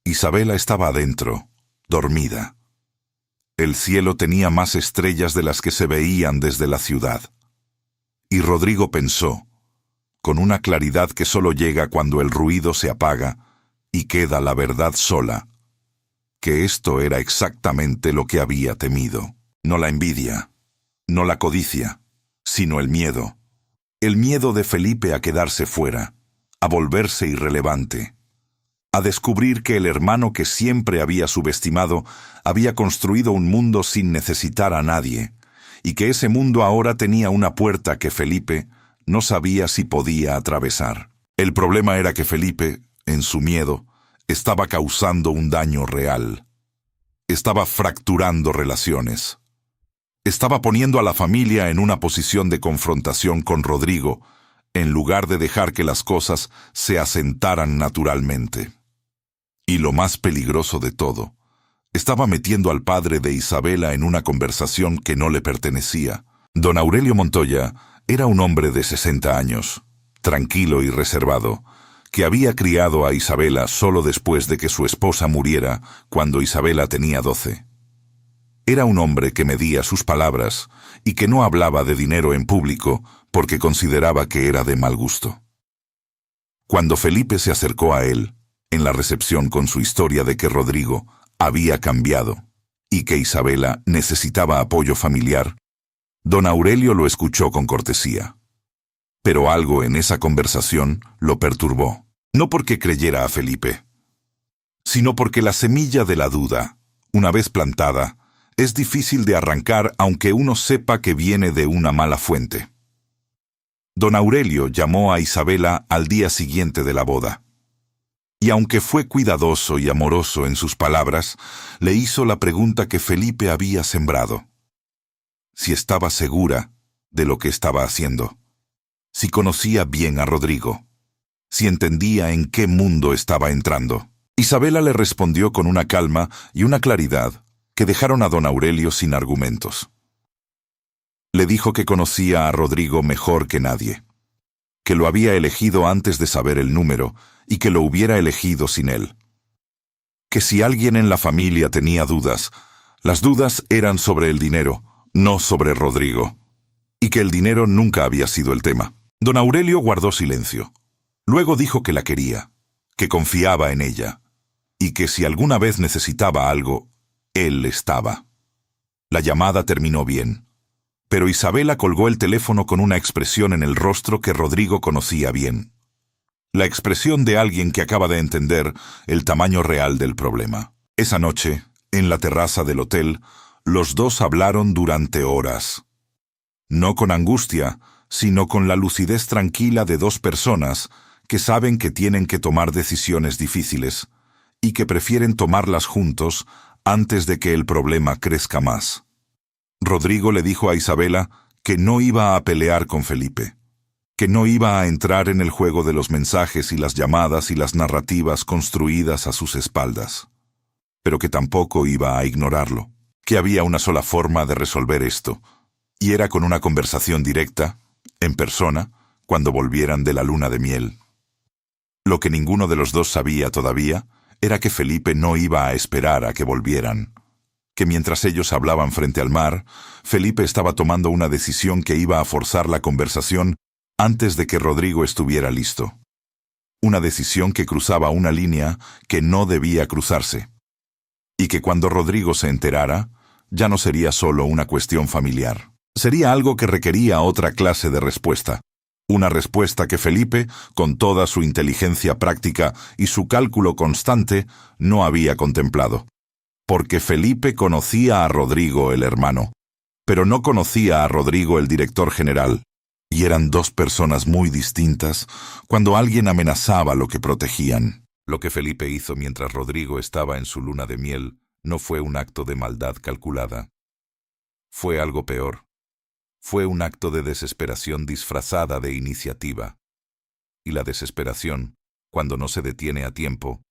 Isabela estaba adentro, dormida. El cielo tenía más estrellas de las que se veían desde la ciudad. Y Rodrigo pensó, con una claridad que solo llega cuando el ruido se apaga y queda la verdad sola, que esto era exactamente lo que había temido. No la envidia, no la codicia, sino el miedo. El miedo de Felipe a quedarse fuera, a volverse irrelevante, a descubrir que el hermano que siempre había subestimado había construido un mundo sin necesitar a nadie, y que ese mundo ahora tenía una puerta que Felipe no sabía si podía atravesar. El problema era que Felipe, en su miedo, estaba causando un daño real. Estaba fracturando relaciones. Estaba poniendo a la familia en una posición de confrontación con Rodrigo, en lugar de dejar que las cosas se asentaran naturalmente. Y lo más peligroso de todo, estaba metiendo al padre de Isabela en una conversación que no le pertenecía. Don Aurelio Montoya era un hombre de 60 años, tranquilo y reservado, que había criado a Isabela solo después de que su esposa muriera cuando Isabela tenía 12. Era un hombre que medía sus palabras y que no hablaba de dinero en público porque consideraba que era de mal gusto. Cuando Felipe se acercó a él, en la recepción con su historia de que Rodrigo había cambiado y que Isabela necesitaba apoyo familiar, don Aurelio lo escuchó con cortesía. Pero algo en esa conversación lo perturbó, no porque creyera a Felipe, sino porque la semilla de la duda, una vez plantada, es difícil de arrancar aunque uno sepa que viene de una mala fuente. Don Aurelio llamó a Isabela al día siguiente de la boda. Y aunque fue cuidadoso y amoroso en sus palabras, le hizo la pregunta que Felipe había sembrado. Si estaba segura de lo que estaba haciendo, si conocía bien a Rodrigo, si entendía en qué mundo estaba entrando. Isabela le respondió con una calma y una claridad que dejaron a don Aurelio sin argumentos. Le dijo que conocía a Rodrigo mejor que nadie, que lo había elegido antes de saber el número y que lo hubiera elegido sin él. Que si alguien en la familia tenía dudas, las dudas eran sobre el dinero, no sobre Rodrigo, y que el dinero nunca había sido el tema. Don Aurelio guardó silencio. Luego dijo que la quería, que confiaba en ella, y que si alguna vez necesitaba algo, él estaba. La llamada terminó bien, pero Isabela colgó el teléfono con una expresión en el rostro que Rodrigo conocía bien. La expresión de alguien que acaba de entender el tamaño real del problema. Esa noche, en la terraza del hotel, los dos hablaron durante horas. No con angustia, sino con la lucidez tranquila de dos personas que saben que tienen que tomar decisiones difíciles y que prefieren tomarlas juntos antes de que el problema crezca más. Rodrigo le dijo a Isabela que no iba a pelear con Felipe, que no iba a entrar en el juego de los mensajes y las llamadas y las narrativas construidas a sus espaldas, pero que tampoco iba a ignorarlo, que había una sola forma de resolver esto, y era con una conversación directa, en persona, cuando volvieran de la luna de miel. Lo que ninguno de los dos sabía todavía era que Felipe no iba a esperar a que volvieran, que mientras ellos hablaban frente al mar, Felipe estaba tomando una decisión que iba a forzar la conversación antes de que Rodrigo estuviera listo. Una decisión que cruzaba una línea que no debía cruzarse, y que cuando Rodrigo se enterara, ya no sería solo una cuestión familiar. Sería algo que requería otra clase de respuesta. Una respuesta que Felipe, con toda su inteligencia práctica y su cálculo constante, no había contemplado. Porque Felipe conocía a Rodrigo el hermano, pero no conocía a Rodrigo el director general, y eran dos personas muy distintas cuando alguien amenazaba lo que protegían. Lo que Felipe hizo mientras Rodrigo estaba en su luna de miel no fue un acto de maldad calculada. Fue algo peor. Fue un acto de desesperación disfrazada de iniciativa. Y la desesperación, cuando no se detiene a tiempo,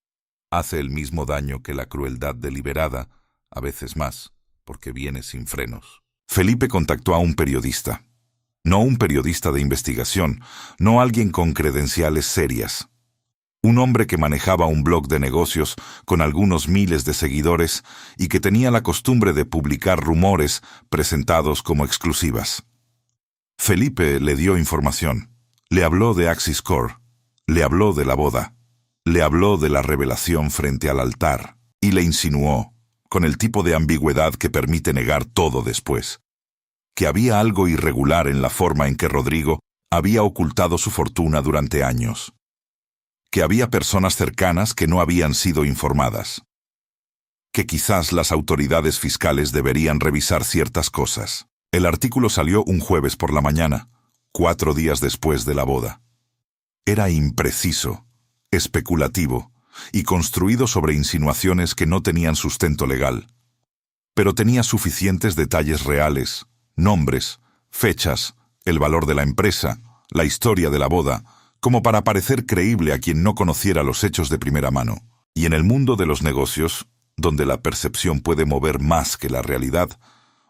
hace el mismo daño que la crueldad deliberada, a veces más, porque viene sin frenos. Felipe contactó a un periodista. No un periodista de investigación, no alguien con credenciales serias. Un hombre que manejaba un blog de negocios con algunos miles de seguidores y que tenía la costumbre de publicar rumores presentados como exclusivas. Felipe le dio información. Le habló de Axis Core. Le habló de la boda. Le habló de la revelación frente al altar. Y le insinuó, con el tipo de ambigüedad que permite negar todo después, que había algo irregular en la forma en que Rodrigo había ocultado su fortuna durante años. Que había personas cercanas que no habían sido informadas. Que quizás las autoridades fiscales deberían revisar ciertas cosas. El artículo salió un jueves por la mañana, 4 días después de la boda. Era impreciso, especulativo y construido sobre insinuaciones que no tenían sustento legal. Pero tenía suficientes detalles reales, nombres, fechas, el valor de la empresa, la historia de la boda, como para parecer creíble a quien no conociera los hechos de primera mano. Y en el mundo de los negocios, donde la percepción puede mover más que la realidad,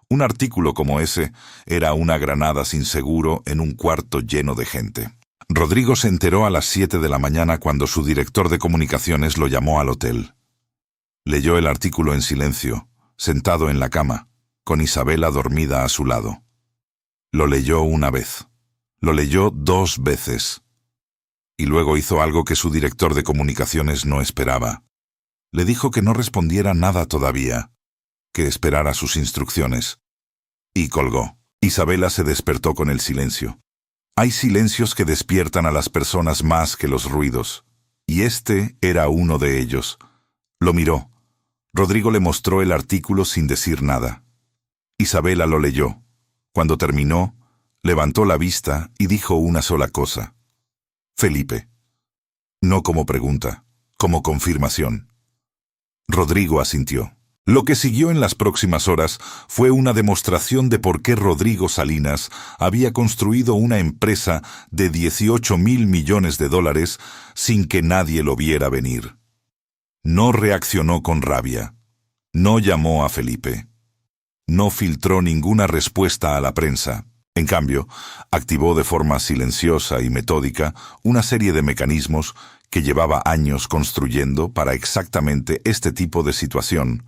un artículo como ese era una granada sin seguro en un cuarto lleno de gente. Rodrigo se enteró a las 7 de la mañana cuando su director de comunicaciones lo llamó al hotel. Leyó el artículo en silencio, sentado en la cama, con Isabela dormida a su lado. Lo leyó una vez. Lo leyó 2 veces. Y luego hizo algo que su director de comunicaciones no esperaba. Le dijo que no respondiera nada todavía, que esperara sus instrucciones. Y colgó. Isabela se despertó con el silencio. Hay silencios que despiertan a las personas más que los ruidos, y este era uno de ellos. Lo miró. Rodrigo le mostró el artículo sin decir nada. Isabela lo leyó. Cuando terminó, levantó la vista y dijo una sola cosa. Felipe. No como pregunta, como confirmación. Rodrigo asintió. Lo que siguió en las próximas horas fue una demostración de por qué Rodrigo Salinas había construido una empresa de 18.000 millones de dólares sin que nadie lo viera venir. No reaccionó con rabia. No llamó a Felipe. No filtró ninguna respuesta a la prensa. En cambio, activó de forma silenciosa y metódica una serie de mecanismos que llevaba años construyendo para exactamente este tipo de situación,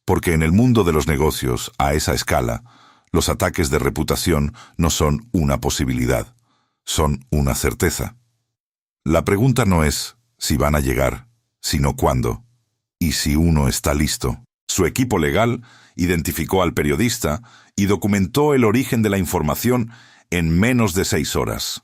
porque en el mundo de los negocios, a esa escala, los ataques de reputación no son una posibilidad, son una certeza. La pregunta no es si van a llegar, sino cuándo, y si uno está listo. Su equipo legal identificó al periodista y documentó el origen de la información en menos de 6 horas.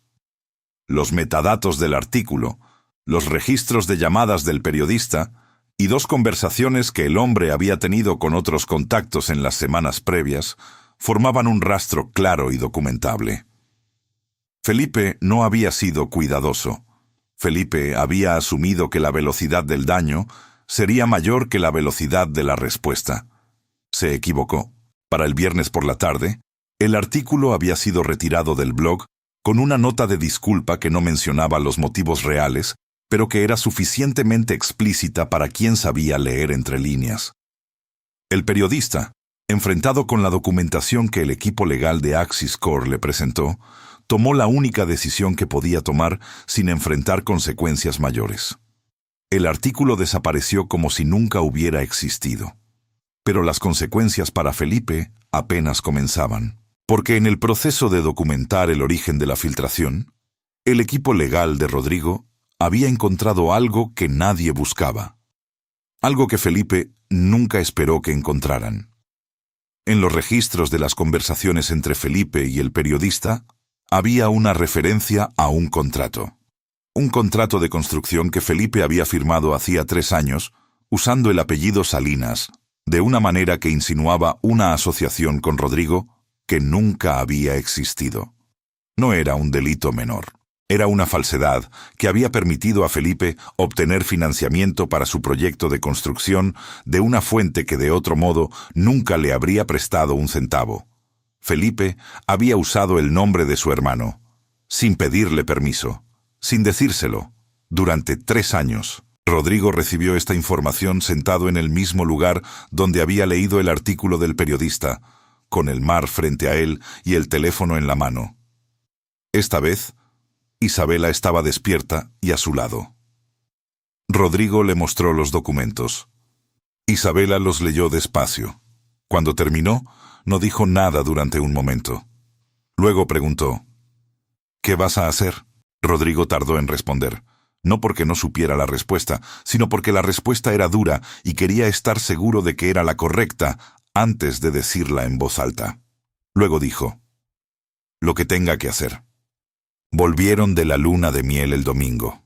Los metadatos del artículo, los registros de llamadas del periodista y 2 conversaciones que el hombre había tenido con otros contactos en las semanas previas formaban un rastro claro y documentable. Felipe no había sido cuidadoso. Felipe había asumido que la velocidad del daño sería mayor que la velocidad de la respuesta. Se equivocó. Para el viernes por la tarde, el artículo había sido retirado del blog con una nota de disculpa que no mencionaba los motivos reales, pero que era suficientemente explícita para quien sabía leer entre líneas. El periodista, enfrentado con la documentación que el equipo legal de Axis Core le presentó, tomó la única decisión que podía tomar sin enfrentar consecuencias mayores. El artículo desapareció como si nunca hubiera existido. Pero las consecuencias para Felipe apenas comenzaban, porque en el proceso de documentar el origen de la filtración, el equipo legal de Rodrigo había encontrado algo que nadie buscaba, algo que Felipe nunca esperó que encontraran. En los registros de las conversaciones entre Felipe y el periodista, había una referencia a un contrato. Un contrato de construcción que Felipe había firmado hacía 3 años, usando el apellido Salinas, de una manera que insinuaba una asociación con Rodrigo que nunca había existido. No era un delito menor. Era una falsedad que había permitido a Felipe obtener financiamiento para su proyecto de construcción de una fuente que de otro modo nunca le habría prestado un centavo. Felipe había usado el nombre de su hermano, sin pedirle permiso, sin decírselo, durante 3 años. Rodrigo recibió esta información sentado en el mismo lugar donde había leído el artículo del periodista, con el mar frente a él y el teléfono en la mano. Esta vez, Isabela estaba despierta y a su lado. Rodrigo le mostró los documentos. Isabela los leyó despacio. Cuando terminó, no dijo nada durante un momento. Luego preguntó, «¿Qué vas a hacer?». Rodrigo tardó en responder, no porque no supiera la respuesta, sino porque la respuesta era dura y quería estar seguro de que era la correcta antes de decirla en voz alta. Luego dijo, «Lo que tenga que hacer». Volvieron de la luna de miel el domingo.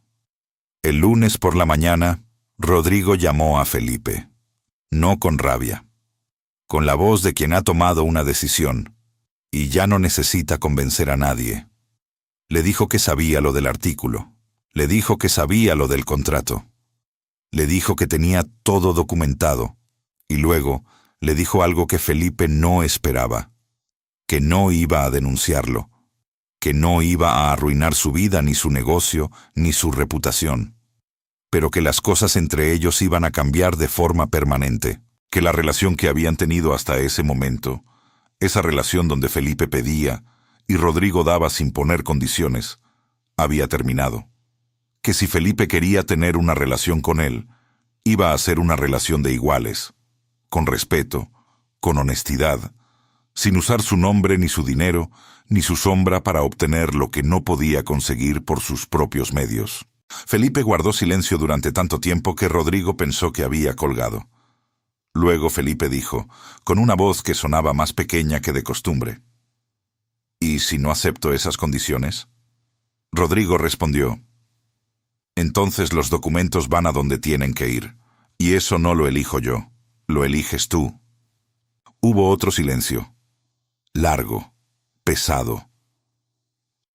El lunes por la mañana, Rodrigo llamó a Felipe. No con rabia, con la voz de quien ha tomado una decisión y ya no necesita convencer a nadie. Le dijo que sabía lo del artículo, le dijo que sabía lo del contrato, le dijo que tenía todo documentado y luego le dijo algo que Felipe no esperaba, que no iba a denunciarlo, que no iba a arruinar su vida, ni su negocio, ni su reputación, pero que las cosas entre ellos iban a cambiar de forma permanente, que la relación que habían tenido hasta ese momento, esa relación donde Felipe pedía y Rodrigo daba sin poner condiciones, había terminado, que si Felipe quería tener una relación con él, iba a ser una relación de iguales, con respeto, con honestidad, sin usar su nombre ni su dinero, ni su sombra para obtener lo que no podía conseguir por sus propios medios. Felipe guardó silencio durante tanto tiempo que Rodrigo pensó que había colgado. Luego Felipe dijo, con una voz que sonaba más pequeña que de costumbre, «¿Y si no acepto esas condiciones?». Rodrigo respondió, «Entonces los documentos van a donde tienen que ir, y eso no lo elijo yo, lo eliges tú». Hubo otro silencio, largo, pesado.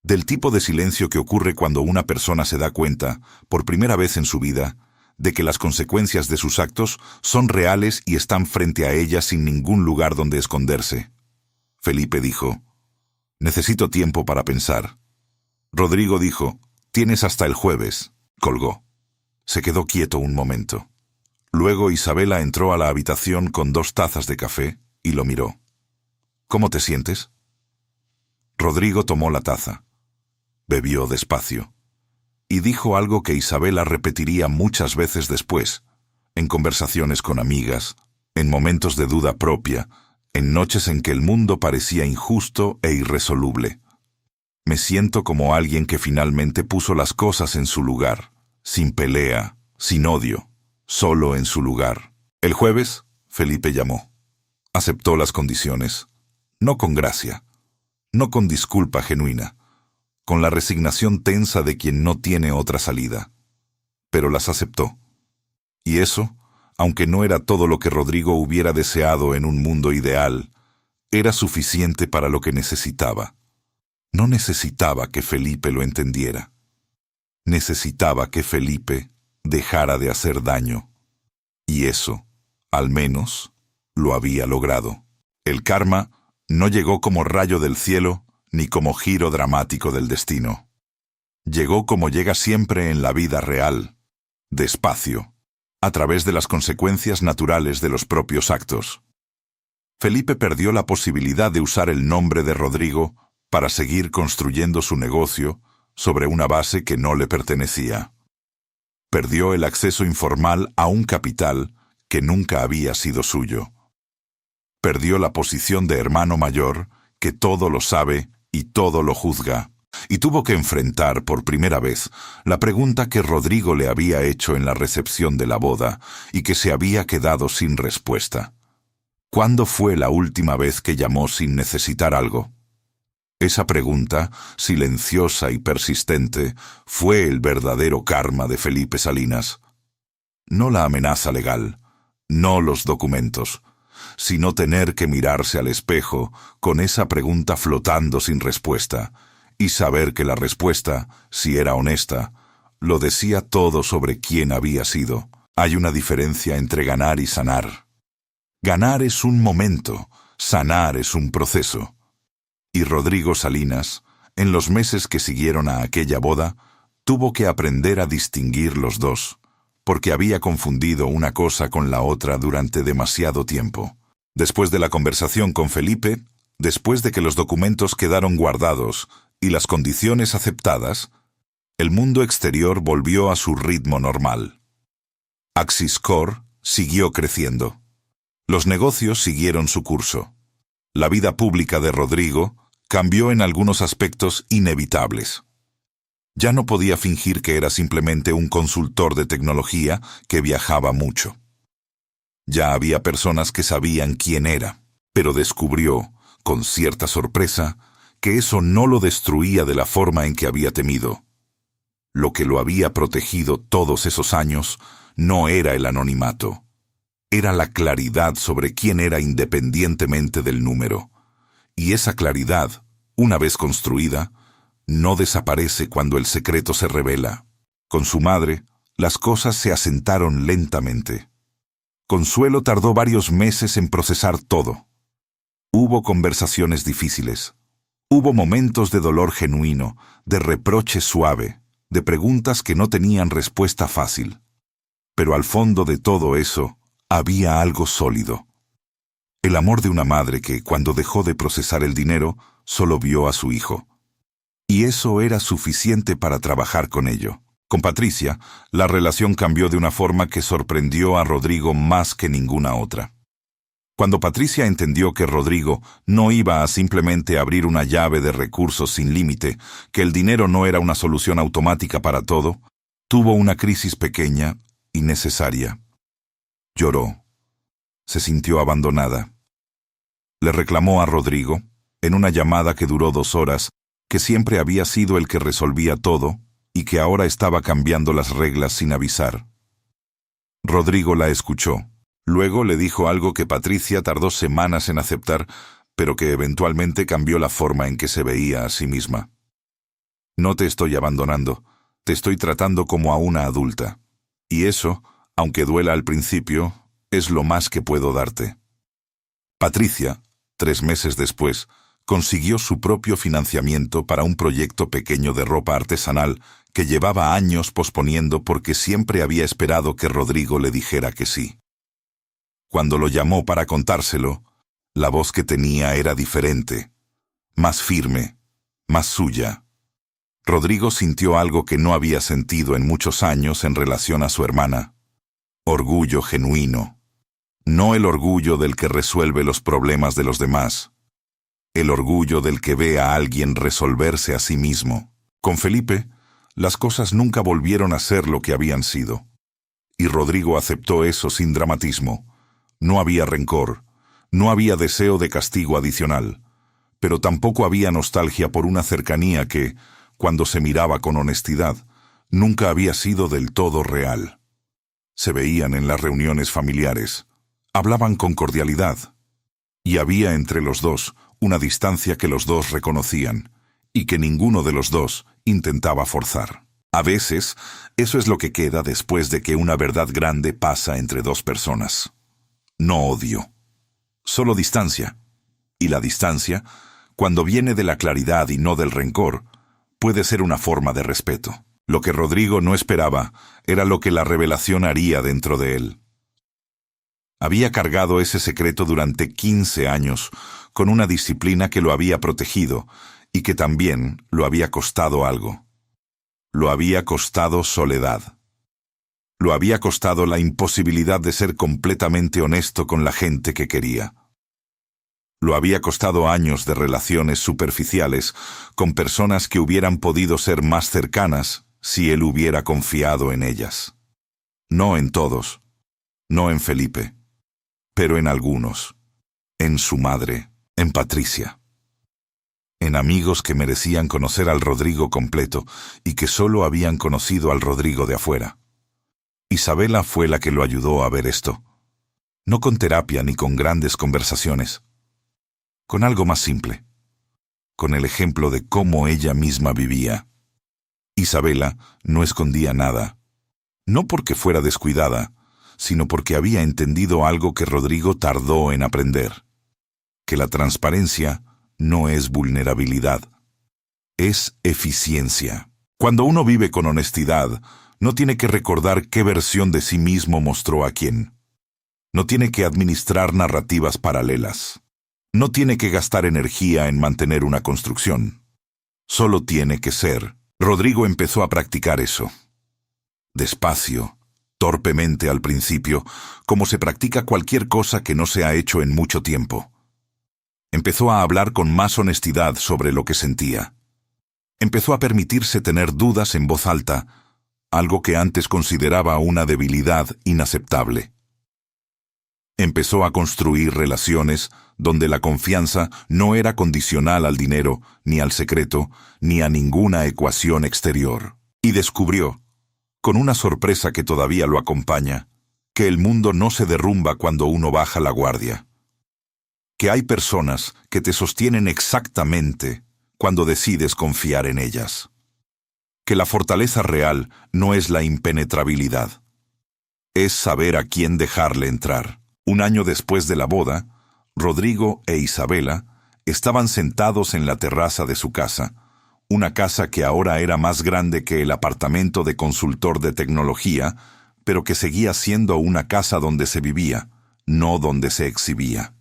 Del tipo de silencio que ocurre cuando una persona se da cuenta, por primera vez en su vida, de que las consecuencias de sus actos son reales y están frente a ella sin ningún lugar donde esconderse. Felipe dijo, «Necesito tiempo para pensar». Rodrigo dijo, «Tienes hasta el jueves». Colgó. Se quedó quieto un momento. Luego Isabela entró a la habitación con 2 tazas de café y lo miró. «¿Cómo te sientes?». Rodrigo tomó la taza, bebió despacio, y dijo algo que Isabela repetiría muchas veces después, en conversaciones con amigas, en momentos de duda propia, en noches en que el mundo parecía injusto e irresoluble. «Me siento como alguien que finalmente puso las cosas en su lugar, sin pelea, sin odio, solo en su lugar». El jueves, Felipe llamó. Aceptó las condiciones, no con gracia, no con disculpa genuina, con la resignación tensa de quien no tiene otra salida, pero las aceptó. Y eso, aunque no era todo lo que Rodrigo hubiera deseado en un mundo ideal, era suficiente para lo que necesitaba. No necesitaba que Felipe lo entendiera. Necesitaba que Felipe dejara de hacer daño. Y eso, al menos, lo había logrado. El karma no llegó como rayo del cielo ni como giro dramático del destino. Llegó como llega siempre en la vida real, despacio, a través de las consecuencias naturales de los propios actos. Felipe perdió la posibilidad de usar el nombre de Rodrigo para seguir construyendo su negocio sobre una base que no le pertenecía. Perdió el acceso informal a un capital que nunca había sido suyo. Perdió la posición de hermano mayor, que todo lo sabe y todo lo juzga, y tuvo que enfrentar por primera vez la pregunta que Rodrigo le había hecho en la recepción de la boda y que se había quedado sin respuesta. ¿Cuándo fue la última vez que llamó sin necesitar algo? Esa pregunta, silenciosa y persistente, fue el verdadero karma de Felipe Salinas. No la amenaza legal, no los documentos, sino tener que mirarse al espejo con esa pregunta flotando sin respuesta, y saber que la respuesta, si era honesta, lo decía todo sobre quién había sido. Hay una diferencia entre ganar y sanar. Ganar es un momento, sanar es un proceso. Y Rodrigo Salinas, en los meses que siguieron a aquella boda, tuvo que aprender a distinguir los dos, porque había confundido una cosa con la otra durante demasiado tiempo. Después de la conversación con Felipe, después de que los documentos quedaron guardados y las condiciones aceptadas, el mundo exterior volvió a su ritmo normal. Axis Core siguió creciendo. Los negocios siguieron su curso. La vida pública de Rodrigo cambió en algunos aspectos inevitables. Ya no podía fingir que era simplemente un consultor de tecnología que viajaba mucho. Ya había personas que sabían quién era, pero descubrió, con cierta sorpresa, que eso no lo destruía de la forma en que había temido. Lo que lo había protegido todos esos años no era el anonimato. Era la claridad sobre quién era independientemente del número. Y esa claridad, una vez construida, no desaparece cuando el secreto se revela. Con su madre, las cosas se asentaron lentamente. Consuelo tardó varios meses en procesar todo. Hubo conversaciones difíciles. Hubo momentos de dolor genuino, de reproche suave, de preguntas que no tenían respuesta fácil. Pero al fondo de todo eso, había algo sólido. El amor de una madre que, cuando dejó de procesar el dinero, solo vio a su hijo. Y eso era suficiente para trabajar con ello. Con Patricia, la relación cambió de una forma que sorprendió a Rodrigo más que ninguna otra. Cuando Patricia entendió que Rodrigo no iba a simplemente abrir una llave de recursos sin límite, que el dinero no era una solución automática para todo, tuvo una crisis pequeña y necesaria. Lloró. Se sintió abandonada. Le reclamó a Rodrigo, en una llamada que duró 2 horas, que siempre había sido el que resolvía todo y que ahora estaba cambiando las reglas sin avisar. Rodrigo la escuchó. Luego le dijo algo que Patricia tardó semanas en aceptar, pero que eventualmente cambió la forma en que se veía a sí misma. No te estoy abandonando, te estoy tratando como a una adulta. Y eso, aunque duela al principio, es lo más que puedo darte. Patricia, 3 meses después, consiguió su propio financiamiento para un proyecto pequeño de ropa artesanal que llevaba años posponiendo porque siempre había esperado que Rodrigo le dijera que sí. Cuando lo llamó para contárselo, la voz que tenía era diferente, más firme, más suya. Rodrigo sintió algo que no había sentido en muchos años en relación a su hermana. Orgullo genuino. No el orgullo del que resuelve los problemas de los demás. El orgullo del que ve a alguien resolverse a sí mismo. Con Felipe, las cosas nunca volvieron a ser lo que habían sido. Y Rodrigo aceptó eso sin dramatismo. No había rencor, no había deseo de castigo adicional, pero tampoco había nostalgia por una cercanía que, cuando se miraba con honestidad, nunca había sido del todo real. Se veían en las reuniones familiares, hablaban con cordialidad, y había entre los dos una distancia que los dos reconocían, y que ninguno de los dos intentaba forzar. A veces, eso es lo que queda después de que una verdad grande pasa entre 2 personas. No odio, solo distancia. Y la distancia, cuando viene de la claridad y no del rencor, puede ser una forma de respeto. Lo que Rodrigo no esperaba era lo que la revelación haría dentro de él. Había cargado ese secreto durante 15 años, con una disciplina que lo había protegido y que también lo había costado algo. Lo había costado soledad. Lo había costado la imposibilidad de ser completamente honesto con la gente que quería. Lo había costado años de relaciones superficiales con personas que hubieran podido ser más cercanas si él hubiera confiado en ellas. No en todos, no en Felipe, pero en algunos. en su madre, en Patricia, en amigos que merecían conocer al Rodrigo completo y que solo habían conocido al Rodrigo de afuera. Isabela fue la que lo ayudó a ver esto. No con terapia ni con grandes conversaciones, con algo más simple, con el ejemplo de cómo ella misma vivía. Isabela no escondía nada, no porque fuera descuidada, sino porque había entendido algo que Rodrigo tardó en aprender, que la transparencia no es vulnerabilidad, es eficiencia. Cuando uno vive con honestidad, no tiene que recordar qué versión de sí mismo mostró a quién. No tiene que administrar narrativas paralelas. No tiene que gastar energía en mantener una construcción. Solo tiene que ser. Rodrigo empezó a practicar eso. Despacio, torpemente al principio, como se practica cualquier cosa que no se ha hecho en mucho tiempo. Empezó a hablar con más honestidad sobre lo que sentía. Empezó a permitirse tener dudas en voz alta, algo que antes consideraba una debilidad inaceptable. Empezó a construir relaciones donde la confianza no era condicional al dinero, ni al secreto, ni a ninguna ecuación exterior. Y descubrió, con una sorpresa que todavía lo acompaña, que el mundo no se derrumba cuando uno baja la guardia. Que hay personas que te sostienen exactamente cuando decides confiar en ellas. Que la fortaleza real no es la impenetrabilidad. Es saber a quién dejarle entrar. Un año después de la boda, Rodrigo e Isabela estaban sentados en la terraza de su casa, una casa que ahora era más grande que el apartamento de consultor de tecnología, pero que seguía siendo una casa donde se vivía, no donde se exhibía.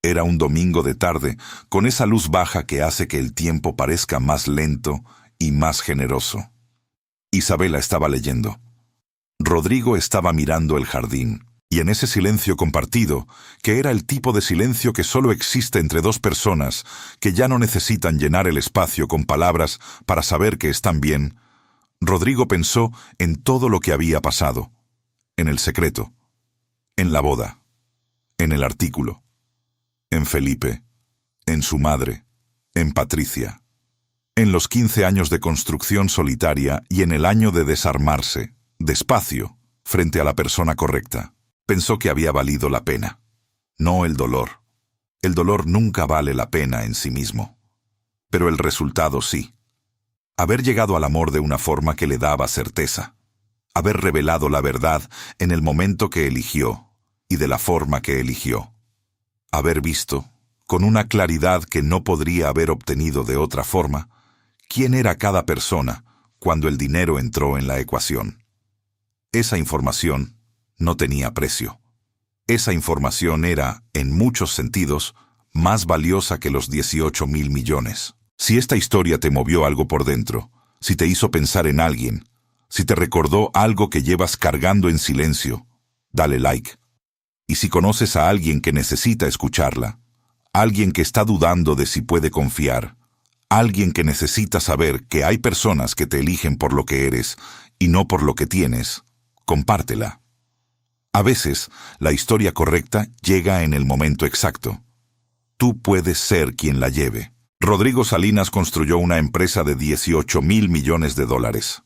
Era un domingo de tarde, con esa luz baja que hace que el tiempo parezca más lento y más generoso. Isabela estaba leyendo. Rodrigo estaba mirando el jardín. Y en ese silencio compartido, que era el tipo de silencio que solo existe entre dos personas que ya no necesitan llenar el espacio con palabras para saber que están bien, Rodrigo pensó en todo lo que había pasado, en el secreto, en la boda, en el artículo, en Felipe, en su madre, en Patricia, en los 15 años de construcción solitaria y en el año de desarmarse, despacio, frente a la persona correcta. Pensó que había valido la pena, no el dolor. El dolor nunca vale la pena en sí mismo. Pero el resultado sí. Haber llegado al amor de una forma que le daba certeza. Haber revelado la verdad en el momento que eligió y de la forma que eligió. Haber visto, con una claridad que no podría haber obtenido de otra forma, quién era cada persona cuando el dinero entró en la ecuación. Esa información no tenía precio. Esa información era, en muchos sentidos, más valiosa que los 18.000 millones. Si esta historia te movió algo por dentro, si te hizo pensar en alguien, si te recordó algo que llevas cargando en silencio, dale like. Y si conoces a alguien que necesita escucharla, alguien que está dudando de si puede confiar, alguien que necesita saber que hay personas que te eligen por lo que eres y no por lo que tienes, compártela. A veces, la historia correcta llega en el momento exacto. Tú puedes ser quien la lleve. Rodrigo Salinas construyó una empresa de 18.000 millones de dólares.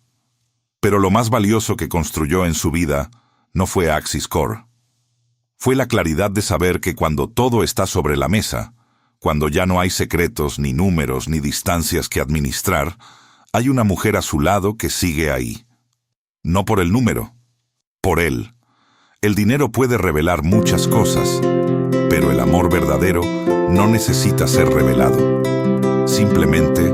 Pero lo más valioso que construyó en su vida no fue Axis Core. Fue la claridad de saber que cuando todo está sobre la mesa, cuando ya no hay secretos, ni números, ni distancias que administrar, hay una mujer a su lado que sigue ahí. No por el número, por él. El dinero puede revelar muchas cosas, pero el amor verdadero no necesita ser revelado. Simplemente